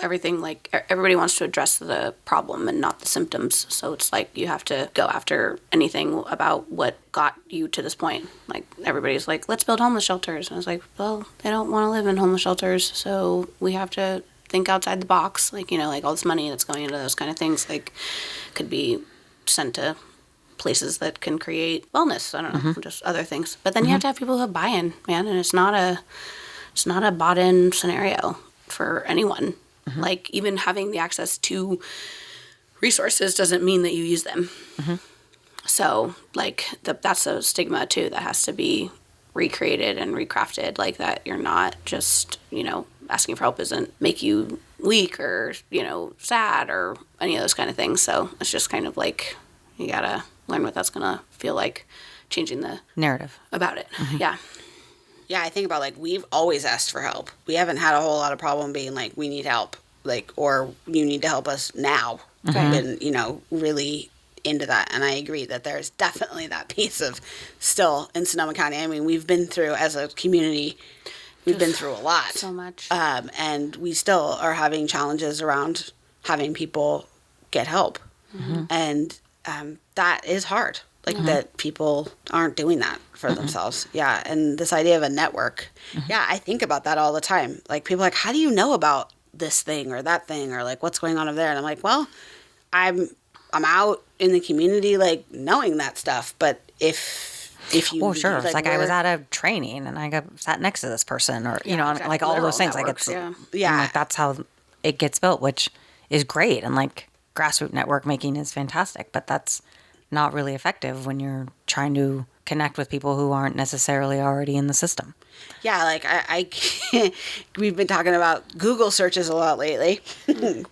[SPEAKER 3] everything, like everybody wants to address the problem and not the symptoms. So it's like you have to go after anything about what got you to this point. Like everybody's like, let's build homeless shelters. And I was like, well, they don't want to live in homeless shelters. So we have to think outside the box. Like, like all this money that's going into those kind of things, like could be sent to places that can create wellness. I don't know, just other things. But then you have to have people who have buy-in, man. And it's not a bought-in scenario for anyone. Like, even having the access to resources doesn't mean that you use them. So, like, that's a stigma, too, that has to be recreated and recrafted. Like, that you're not just, asking for help doesn't make you weak or, sad or any of those kind of things. So, it's just kind of like, you gotta learn what that's gonna feel like, changing the
[SPEAKER 2] narrative
[SPEAKER 3] about it. Yeah.
[SPEAKER 1] Yeah, I think about, like, we've always asked for help. We haven't had a whole lot of problem being like, we need help, like, or you need to help us now. We've been, really into that. And I agree that there's definitely that piece of still in Sonoma County. I mean, we've been through, as a community, we've been through a lot.
[SPEAKER 3] So much.
[SPEAKER 1] And we still are having challenges around having people get help. And that is hard. Like, that people aren't doing that for themselves. Yeah. And this idea of a network. Yeah, I think about that all the time. Like, people are like, how do you know about this thing or that thing, or like what's going on over there? And I'm like, well, I'm out in the community, like, knowing that stuff. But if you,
[SPEAKER 2] well, sure, it's like I was at a training and I sat next to this person, or
[SPEAKER 1] exactly.
[SPEAKER 2] like all those things.
[SPEAKER 1] Networks,
[SPEAKER 2] like
[SPEAKER 1] it's
[SPEAKER 2] like that's how it gets built, which is great. And like grassroots network making is fantastic, but that's not really effective when you're trying to connect with people who aren't necessarily already in the system.
[SPEAKER 1] Yeah, like I we've been talking about Google searches a lot lately,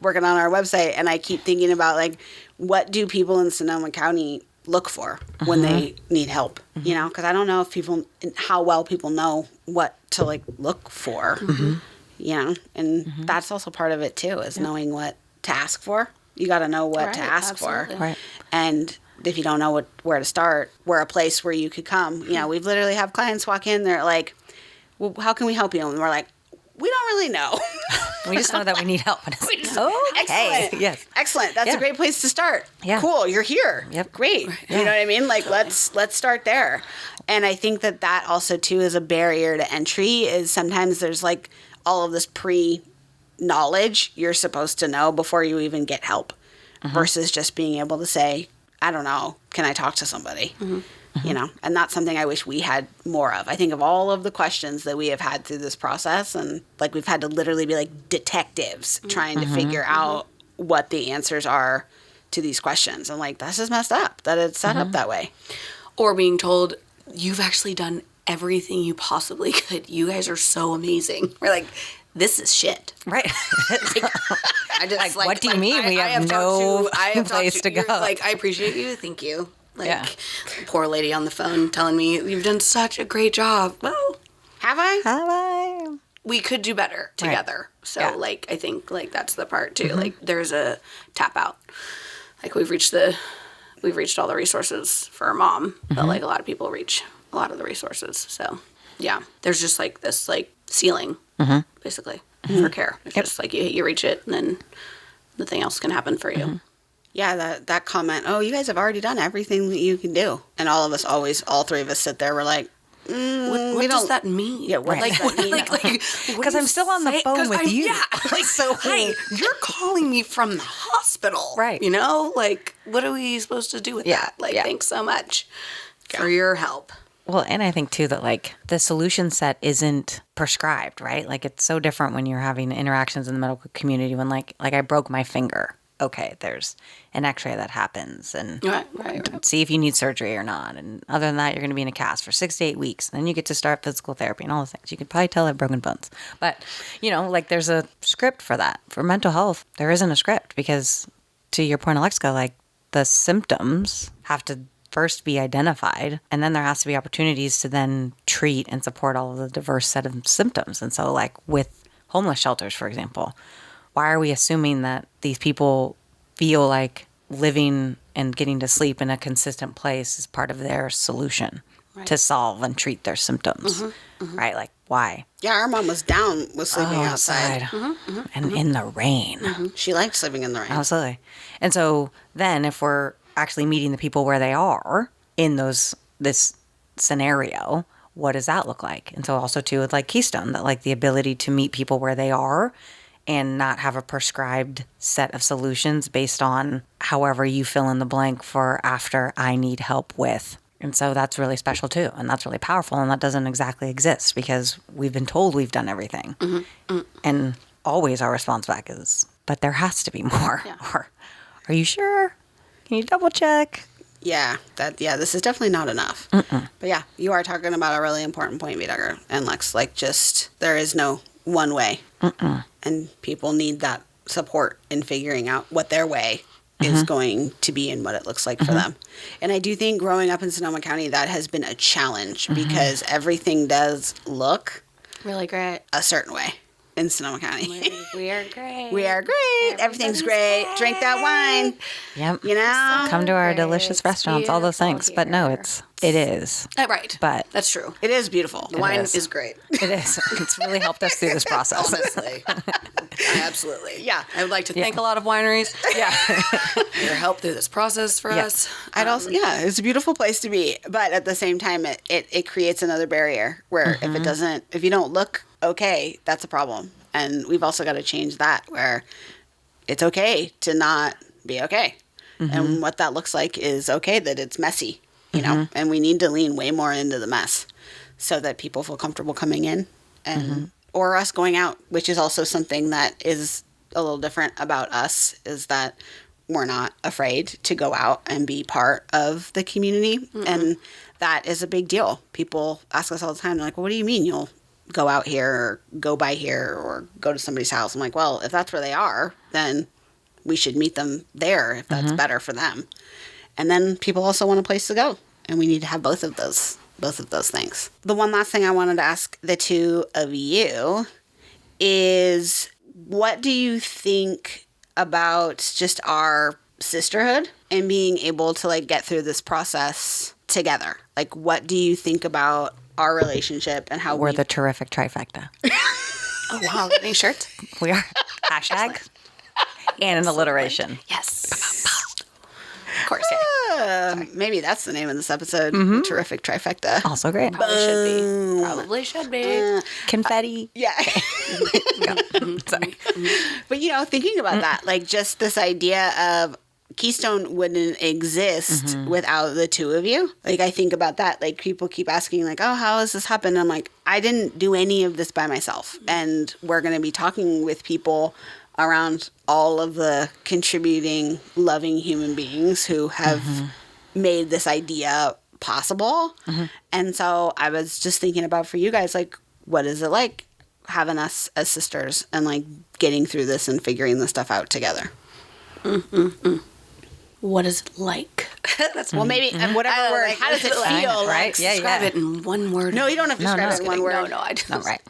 [SPEAKER 1] working on our website, and I keep thinking about, like, what do people in Sonoma County look for when they need help? Because I don't know how well people know what to, like, look for. And that's also part of it too, is knowing what to ask for. You got to know what to ask for,
[SPEAKER 2] right?
[SPEAKER 1] And if you don't know where to start, where a place where you could come. We've literally have clients walk in, they're like, well, how can we help you? And we're like, we don't really know.
[SPEAKER 2] We just know that we need help.
[SPEAKER 1] Okay.
[SPEAKER 2] Excellent. Yes.
[SPEAKER 1] Excellent. That's a great place to start.
[SPEAKER 2] Yeah.
[SPEAKER 1] Cool. You're here.
[SPEAKER 2] Yep.
[SPEAKER 1] Great.
[SPEAKER 2] Yeah.
[SPEAKER 1] You know what I mean? Like, let's start there. And I think that also too is a barrier to entry, is sometimes there's like all of this pre-knowledge you're supposed to know before you even get help, versus just being able to say, I don't know, can I talk to somebody? And that's something I wish we had more of. I think of all of the questions that we have had through this process, and like we've had to literally be like detectives trying to figure out what the answers are to these questions. And like, that's just messed up that it's set up that way.
[SPEAKER 3] Or being told, you've actually done everything you possibly could. You guys are so amazing. We're like, this is shit.
[SPEAKER 2] Right.
[SPEAKER 3] I just
[SPEAKER 2] like, what do you mean? We have no place to go.
[SPEAKER 3] Like, I appreciate you. Thank you. Like, poor lady on the phone telling me, you've done such a great job. Well,
[SPEAKER 1] have I?
[SPEAKER 3] We could do better together. Right. So, like, I think, like, that's the part, too. Like, there's a tap out. Like, we've reached all the resources for our mom, but, like, a lot of people reach a lot of the resources. So, yeah, there's just, like, this, like, ceiling, basically, for care. It's just like you reach it, and then nothing else can happen for you.
[SPEAKER 1] Yeah, that comment, oh, you guys have already done everything that you can do. And all three of us sit there, we're like,
[SPEAKER 3] What does that mean?
[SPEAKER 1] Yeah, what does that mean?
[SPEAKER 2] Because I'm still on the phone with you.
[SPEAKER 3] Yeah, like,
[SPEAKER 2] So-
[SPEAKER 3] hey, you're calling me from the hospital.
[SPEAKER 2] Right.
[SPEAKER 3] You know, like, what are we supposed to do with that? Like, thanks so much for your help.
[SPEAKER 2] Well, and I think too that like the solution set isn't prescribed, right? Like it's so different when you're having interactions in the medical community when like I broke my finger. Okay, there's an x-ray that happens and
[SPEAKER 3] Right.
[SPEAKER 2] see if you need surgery or not. And other than that, you're going to be in a cast for 6 to 8 weeks. And then you get to start physical therapy and all those things. You could probably tell I have broken bones. But, you know, like there's a script for that. For mental health, there isn't a script because to your point, Alexica, like the symptoms have to first be identified and then there has to be opportunities to then treat and support all of the diverse set of symptoms. And so like with homeless shelters, for example, why are we assuming that these people feel like living and getting to sleep in a consistent place is part of their solution to solve and treat their symptoms, right? Like, why?
[SPEAKER 1] Yeah, our mom was sleeping outside.
[SPEAKER 2] And in the rain.
[SPEAKER 1] She liked sleeping in the rain.
[SPEAKER 2] Absolutely. And so then if we're actually meeting the people where they are in this scenario, what does that look like? And so also too with like Keystone, that like the ability to meet people where they are and not have a prescribed set of solutions based on however you fill in the blank for after I need help with. And so that's really special too. And that's really powerful. And that doesn't exactly exist because we've been told we've done everything. And always our response back is, but there has to be more.
[SPEAKER 3] Yeah.
[SPEAKER 2] Or, are you sure? Can you double check?
[SPEAKER 1] Yeah, this is definitely not enough. But yeah, you are talking about a really important point, Vidager and Lex. Like just, there is no one way. And people need that support in figuring out what their way is going to be and what it looks like for them. And I do think growing up in Sonoma County, that has been a challenge because everything does look
[SPEAKER 3] Really great.
[SPEAKER 1] a certain way in Sonoma County.
[SPEAKER 3] We are great.
[SPEAKER 1] We are great. Everything's great. Drink that wine.
[SPEAKER 2] Yep.
[SPEAKER 1] You know?
[SPEAKER 2] Come to our
[SPEAKER 3] great.
[SPEAKER 2] delicious
[SPEAKER 3] It's
[SPEAKER 2] restaurants, all those things.
[SPEAKER 3] beautiful
[SPEAKER 2] But no,
[SPEAKER 3] here.
[SPEAKER 2] it is.
[SPEAKER 3] Right.
[SPEAKER 2] But
[SPEAKER 3] That's true.
[SPEAKER 1] It is beautiful.
[SPEAKER 3] The wine
[SPEAKER 2] is.
[SPEAKER 3] is great.
[SPEAKER 2] it is. It's really helped us through this process.
[SPEAKER 3] Honestly. Absolutely.
[SPEAKER 1] Yeah.
[SPEAKER 3] I would like to thank a lot of wineries
[SPEAKER 2] Yeah.
[SPEAKER 3] for their help through this process for us.
[SPEAKER 1] I'd also, it's a beautiful place to be, but at the same time, it creates another barrier where if you don't look okay, that's a problem. And we've also got to change that where it's okay to not be okay. And what that looks like is okay that it's messy, you know, and we need to lean way more into the mess so that people feel comfortable coming in and or us going out, which is also something that is a little different about us is that we're not afraid to go out and be part of the community. And that is a big deal. People ask us all the time, they're like, well, what do you mean you'll go out here or go by here or go to somebody's house? I'm like, well, if that's where they are, then we should meet them there if that's better for them. And then people also want a place to go. And we need to have both of those things. The one last thing I wanted to ask the two of you is what do you think about just our sisterhood and being able to like get through this process together? Like what do you think about our relationship and how
[SPEAKER 2] We're the terrific trifecta.
[SPEAKER 3] Oh, wow. Getting shirts?
[SPEAKER 2] We are. Hashtag. And an alliteration.
[SPEAKER 3] Yes. Of course, yeah.
[SPEAKER 1] maybe that's the name of this episode. Terrific Trifecta.
[SPEAKER 2] Also great.
[SPEAKER 3] Probably should be.
[SPEAKER 2] Confetti.
[SPEAKER 1] Yeah.
[SPEAKER 2] Sorry.
[SPEAKER 1] But, you know, thinking about that, like just this idea of Keystone wouldn't exist without the two of you. Like, I think about that. Like, people keep asking, like, oh, how has this happened? And I'm like, I didn't do any of this by myself. And we're going to be talking with people around all of the contributing, loving human beings who have made this idea possible. And so I was just thinking about for you guys, like, what is it like having us as sisters and, like, getting through this and figuring this stuff out together?
[SPEAKER 3] What is it like?
[SPEAKER 1] That's well, maybe whatever word. How does it feel?
[SPEAKER 2] Right? Yeah,
[SPEAKER 3] Describe it in one word.
[SPEAKER 1] No, you don't have to describe it in one word.
[SPEAKER 3] No, I just
[SPEAKER 2] No, right.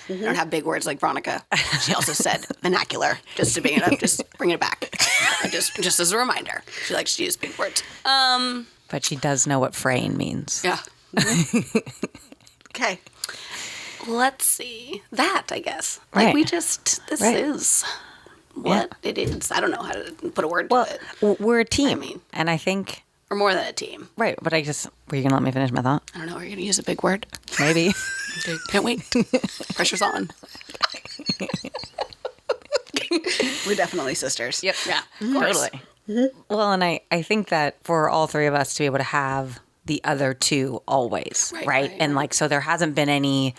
[SPEAKER 3] I don't have big words like Veronica. She also said vernacular, just to bring it up, just bring it back. just as a reminder. She likes to use big words.
[SPEAKER 2] But she does know what fraying means.
[SPEAKER 3] Yeah.
[SPEAKER 1] Okay.
[SPEAKER 3] Let's see. That, I guess. Like,
[SPEAKER 2] Right.
[SPEAKER 3] this
[SPEAKER 2] Right.
[SPEAKER 3] is what it is. I don't know how to put a word to
[SPEAKER 2] Well,
[SPEAKER 3] it.
[SPEAKER 2] we're a team.
[SPEAKER 3] mean-
[SPEAKER 2] and I think,
[SPEAKER 3] Or more than a team.
[SPEAKER 2] right, but were you going to let me finish my thought?
[SPEAKER 3] I don't know. Are you going to use a big word?
[SPEAKER 2] Maybe.
[SPEAKER 3] Okay, can't wait. Pressure's on.
[SPEAKER 1] We're definitely sisters.
[SPEAKER 2] Yep.
[SPEAKER 3] Yeah, of course.
[SPEAKER 2] Totally. Well, and I think that for all three of us to be able to have the other two always, right? And like, so there hasn't been any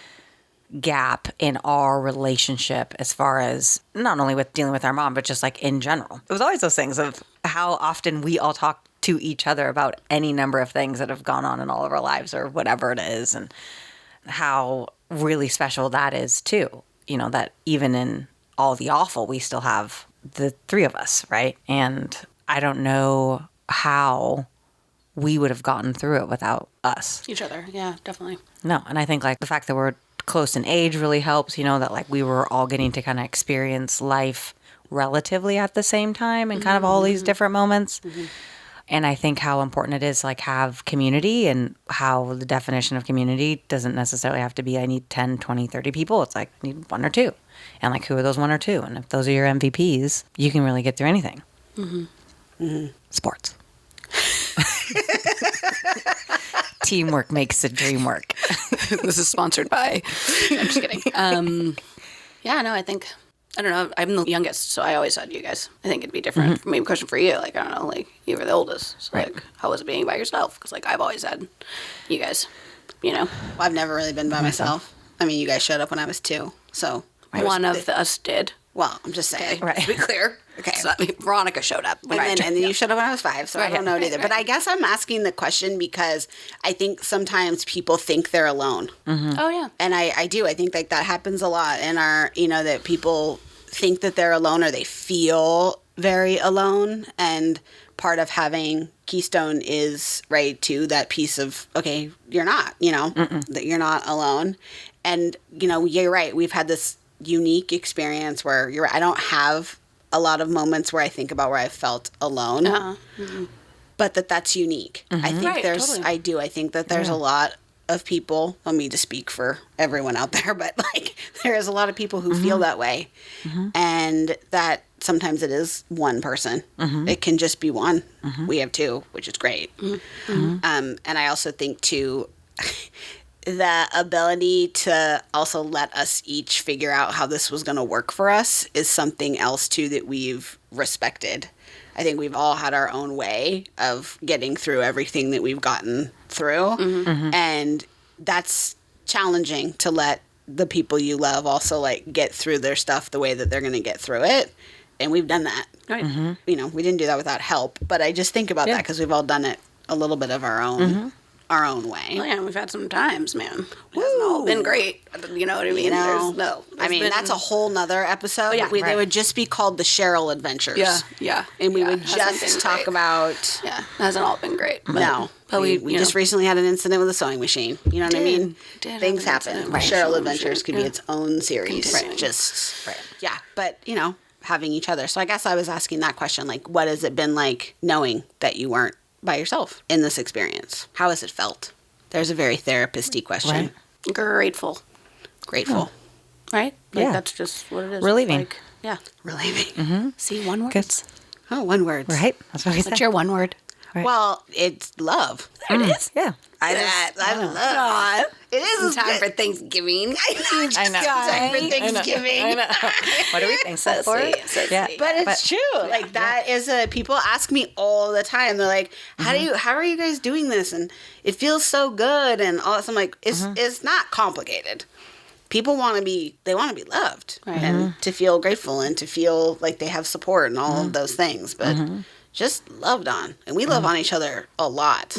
[SPEAKER 2] gap in our relationship as far as not only with dealing with our mom, but just like in general. It was always those things of how often we all talk to each other about any number of things that have gone on in all of our lives or whatever it is, and how really special that is too. You know, that even in all the awful, we still have the three of us, right? And I don't know how we would have gotten through it without us.
[SPEAKER 3] Each other. Yeah, definitely.
[SPEAKER 2] No, and I think like the fact that we're close in age really helps, you know, that like we were all getting to kind of experience life relatively at the same time and kind of all these different moments. And I think how important it is to like have community, and how the definition of community doesn't necessarily have to be I need 10, 20, 30 people. It's like I need one or two. And like who are those one or two? And if those are your MVPs, you can really get through anything. Sports. Teamwork makes the dream work.
[SPEAKER 3] This is sponsored by. I'm just kidding. Yeah, no, I think, I don't know. I'm the youngest, so I always had you guys. I think it'd be different. Maybe a question for you. Like, I don't know, like, you were the oldest. So, like, how was it being by yourself? Because, like, I've always had you guys, you know.
[SPEAKER 1] Well, I've never really been by myself. I mean, you guys showed up when I was 2, so.
[SPEAKER 3] One of us did.
[SPEAKER 1] Well, I'm just saying.
[SPEAKER 2] Right.
[SPEAKER 3] To be clear.
[SPEAKER 1] Okay.
[SPEAKER 3] So, I mean, Veronica showed up. When
[SPEAKER 1] And then you showed up when I was 5, so I don't know it either.
[SPEAKER 3] right.
[SPEAKER 1] But I guess I'm asking the question because I think sometimes people think they're alone.
[SPEAKER 3] Oh, yeah.
[SPEAKER 1] And I do. I think like that happens a lot in our, you know, that people think that they're alone or they feel very alone. And part of having Keystone is, right, to that piece of, okay, you're not, you know, that you're not alone. And, you know, you're right. We've had this unique experience where you're right. I don't have a lot of moments where I think about where I felt alone, but that's unique. I think
[SPEAKER 3] Right,
[SPEAKER 1] there's,
[SPEAKER 3] totally.
[SPEAKER 1] I think that there's a lot of people, let me just speak for everyone out there, but like there is a lot of people who feel that way, and that sometimes it is one person. It can just be one. We have 2, which is great. And I also think too, the ability to also let us each figure out how this was going to work for us is something else too that we've respected. I think we've all had our own way of getting through everything that we've gotten through. And that's challenging to let the people you love also like get through their stuff the way that they're going to get through it. And we've done that.
[SPEAKER 3] Right.
[SPEAKER 1] You know, we didn't do that without help, but I just think about that because we've all done it a little bit of our own. Our own way.
[SPEAKER 3] Well, yeah, we've had some times, man. It hasn't all been great. You know what I mean?
[SPEAKER 1] You know,
[SPEAKER 3] There's been-
[SPEAKER 1] that's a whole nother episode.
[SPEAKER 3] yeah,
[SPEAKER 1] They would just be called the Cheryl Adventures.
[SPEAKER 3] Yeah.
[SPEAKER 1] And we
[SPEAKER 3] Yeah,
[SPEAKER 1] would
[SPEAKER 3] it hasn't
[SPEAKER 1] just
[SPEAKER 3] been
[SPEAKER 1] talk
[SPEAKER 3] great.
[SPEAKER 1] about.
[SPEAKER 3] Yeah, it hasn't all been great. But,
[SPEAKER 1] No,
[SPEAKER 3] but
[SPEAKER 1] we
[SPEAKER 3] you
[SPEAKER 1] just
[SPEAKER 3] know,
[SPEAKER 1] recently had an incident with a sewing machine. You know what I mean?
[SPEAKER 3] did
[SPEAKER 1] Things
[SPEAKER 3] have
[SPEAKER 1] happen.
[SPEAKER 3] an incident with a
[SPEAKER 1] Cheryl
[SPEAKER 3] sewing
[SPEAKER 1] Adventures
[SPEAKER 3] machine,
[SPEAKER 1] could be
[SPEAKER 3] yeah.
[SPEAKER 1] its own series.
[SPEAKER 3] Continuing.
[SPEAKER 1] Just yeah, but you know, having each other. So I guess I was asking that question, like, what has it been like knowing that you weren't by yourself in this experience? How has it felt? There's a very therapist-y question.
[SPEAKER 2] Right.
[SPEAKER 3] Grateful,
[SPEAKER 1] Grateful.
[SPEAKER 3] right? Like,
[SPEAKER 2] Yeah.
[SPEAKER 3] that's just what it is.
[SPEAKER 2] Relieving.
[SPEAKER 3] Like, yeah.
[SPEAKER 1] Relieving.
[SPEAKER 3] See, one word.
[SPEAKER 2] Good.
[SPEAKER 1] Oh, one word.
[SPEAKER 2] Right? That's what we
[SPEAKER 3] What's
[SPEAKER 2] said.
[SPEAKER 3] your one word?
[SPEAKER 2] Right.
[SPEAKER 1] Well, it's love.
[SPEAKER 3] There it is.
[SPEAKER 2] Yeah.
[SPEAKER 1] I love it. It is
[SPEAKER 3] Time for Thanksgiving.
[SPEAKER 2] I know.
[SPEAKER 1] Time for Thanksgiving.
[SPEAKER 2] I know. What are we thankful for? Yeah.
[SPEAKER 1] But it's true. Like that is a people ask me all the time. They're like, how are you guys doing this? And it feels so good and all this. I'm like, it's not complicated. People want to be loved and to feel grateful and to feel like they have support and all of those things. But just loved on. And we love on each other a lot,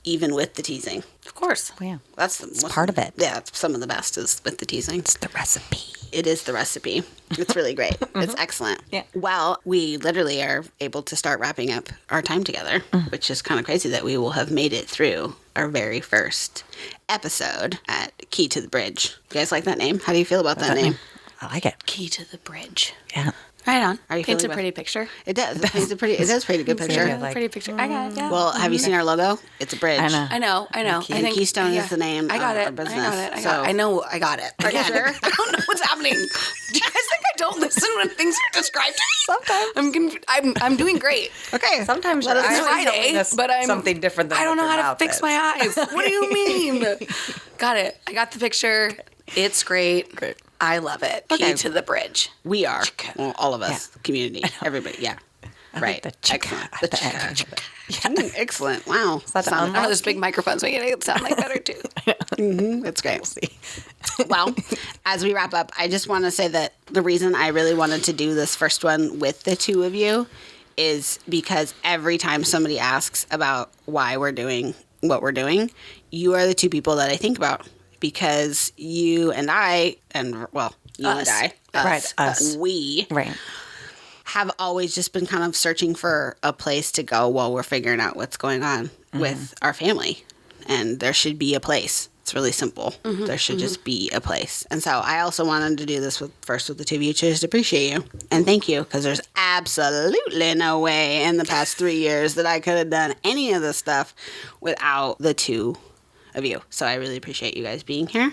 [SPEAKER 1] even with the teasing.
[SPEAKER 3] Of course.
[SPEAKER 2] Yeah.
[SPEAKER 1] That's
[SPEAKER 2] part of it.
[SPEAKER 1] Yeah, it's some of the best is with the teasing.
[SPEAKER 2] It's the recipe.
[SPEAKER 1] It is the recipe. It's really great. It's excellent.
[SPEAKER 2] Yeah.
[SPEAKER 1] Well, we literally are able to start wrapping up our time together, which is kind of crazy that we will have made it through our very first episode at Key to the Bridge. You guys like that name? How do you feel about that name?
[SPEAKER 2] I like it.
[SPEAKER 3] Key to the bridge.
[SPEAKER 2] Yeah.
[SPEAKER 3] Right on.
[SPEAKER 1] Are you
[SPEAKER 3] Paints a
[SPEAKER 1] feeling
[SPEAKER 3] pretty picture.
[SPEAKER 1] It does. It paints a pretty. It does paint a good picture.
[SPEAKER 2] Yeah. Like-
[SPEAKER 3] Pretty picture. I got it. Yeah.
[SPEAKER 1] Well, have you seen our logo? It's a bridge.
[SPEAKER 2] I know.
[SPEAKER 3] I know. I
[SPEAKER 1] And Keystone is the name
[SPEAKER 3] I got
[SPEAKER 1] of
[SPEAKER 3] it.
[SPEAKER 1] our business.
[SPEAKER 3] I got it.
[SPEAKER 1] So-
[SPEAKER 3] I know. I got it.
[SPEAKER 1] Are you sure?
[SPEAKER 3] I don't know what's happening. Do you guys think I don't listen when things are described to me?
[SPEAKER 2] Sometimes.
[SPEAKER 3] I'm doing great.
[SPEAKER 1] Okay.
[SPEAKER 2] Sometimes
[SPEAKER 1] Let us
[SPEAKER 2] your
[SPEAKER 1] know.
[SPEAKER 2] eyes are
[SPEAKER 3] Friday,
[SPEAKER 2] telling us
[SPEAKER 3] but I'm
[SPEAKER 2] something different than
[SPEAKER 3] I don't
[SPEAKER 2] what
[SPEAKER 3] know
[SPEAKER 2] your
[SPEAKER 3] how to
[SPEAKER 2] mouth
[SPEAKER 3] fix
[SPEAKER 2] is.
[SPEAKER 3] my eyes. What do you mean? Got it. I got the picture. It's great.
[SPEAKER 2] Great.
[SPEAKER 3] I love it.
[SPEAKER 1] Okay.
[SPEAKER 3] Key to the bridge.
[SPEAKER 1] We are. Well, all of us. Community. Everybody. Yeah. Right.
[SPEAKER 2] the chicken
[SPEAKER 1] Excellent.
[SPEAKER 2] at
[SPEAKER 1] The
[SPEAKER 2] the end.
[SPEAKER 1] chicken. Excellent. Wow.
[SPEAKER 2] that
[SPEAKER 1] Sounded-
[SPEAKER 3] I don't know, those big microphones make it sound like better too.
[SPEAKER 1] It's great. Well, as we wrap up, I just want to say that the reason I really wanted to do this first one with the two of you is because every time somebody asks about why we're doing what we're doing, you are the two people that I think about, because you and I, and well, you
[SPEAKER 3] Us.
[SPEAKER 1] and I,
[SPEAKER 2] Right, us.
[SPEAKER 1] we
[SPEAKER 2] Right.
[SPEAKER 1] have always just been kind of searching for a place to go while we're figuring out what's going on with our family. And there should be a place. It's really simple. There should just be a place. And so I also wanted to do this with the two of you to just appreciate you and thank you, because there's absolutely no way in the past 3 years that I could have done any of this stuff without the two of you. So I really appreciate you guys being here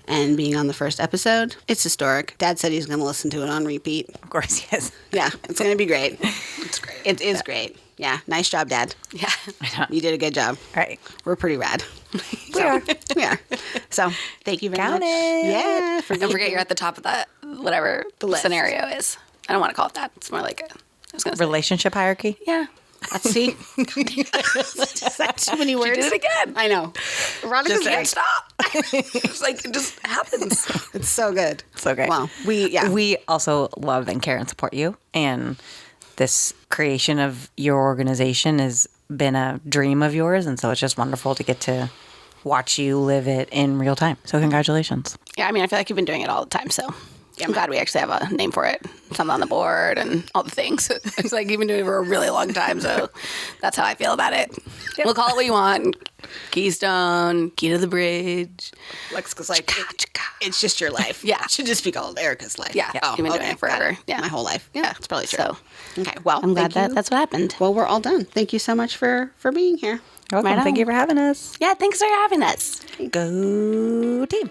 [SPEAKER 1] and being on the first episode. It's historic. Dad said he's going to listen to it on repeat.
[SPEAKER 2] Of course, yes.
[SPEAKER 1] Yeah, it's going to be great.
[SPEAKER 3] It's great.
[SPEAKER 1] It is great. Yeah, nice job, Dad.
[SPEAKER 3] Yeah.
[SPEAKER 1] You did a good job.
[SPEAKER 2] Right.
[SPEAKER 1] We're pretty rad.
[SPEAKER 2] We are.
[SPEAKER 1] Yeah. So thank you very
[SPEAKER 2] Count
[SPEAKER 1] much.
[SPEAKER 2] it.
[SPEAKER 1] Yeah.
[SPEAKER 3] Don't forget you're at the top of that, whatever the
[SPEAKER 1] list.
[SPEAKER 3] scenario is. I don't want to call it that. It's more like I was going to say.
[SPEAKER 2] Relationship hierarchy.
[SPEAKER 3] Yeah.
[SPEAKER 1] Let's see. Is that too many words?
[SPEAKER 3] Did it again.
[SPEAKER 1] I know. Veronica
[SPEAKER 2] Just
[SPEAKER 1] can't
[SPEAKER 2] like-
[SPEAKER 1] stop.
[SPEAKER 3] It's like it just happens.
[SPEAKER 1] It's so good.
[SPEAKER 2] So great.
[SPEAKER 1] Well, we
[SPEAKER 2] also love and care and support you. And this creation of your organization has been a dream of yours. And so it's just wonderful to get to watch you live it in real time. So congratulations.
[SPEAKER 3] Yeah, I mean, I feel like you've been doing it all the time, so I'm glad we actually have a name for it. Something on the board and all the things. It's like you've been doing it for a really long time, so that's how I feel about it. We'll call it what you want. Keystone, Key to the Bridge.
[SPEAKER 1] Lexica's like, it's just your life.
[SPEAKER 3] Yeah.
[SPEAKER 1] It should just be called Erica's life.
[SPEAKER 3] Yeah.
[SPEAKER 1] Oh,
[SPEAKER 3] You've been doing
[SPEAKER 1] okay,
[SPEAKER 3] it forever.
[SPEAKER 1] got it.
[SPEAKER 3] Yeah.
[SPEAKER 1] My whole life.
[SPEAKER 3] Yeah.
[SPEAKER 1] It's probably true.
[SPEAKER 3] So
[SPEAKER 1] Okay. Well,
[SPEAKER 3] I'm glad
[SPEAKER 1] thank you.
[SPEAKER 3] that's what happened.
[SPEAKER 1] Well, we're all done. Thank you so much for being here.
[SPEAKER 2] You're welcome.
[SPEAKER 3] Right
[SPEAKER 2] Thank
[SPEAKER 3] on.
[SPEAKER 2] you for having us.
[SPEAKER 3] Yeah, thanks for having us.
[SPEAKER 2] Go team.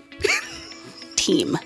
[SPEAKER 3] Team.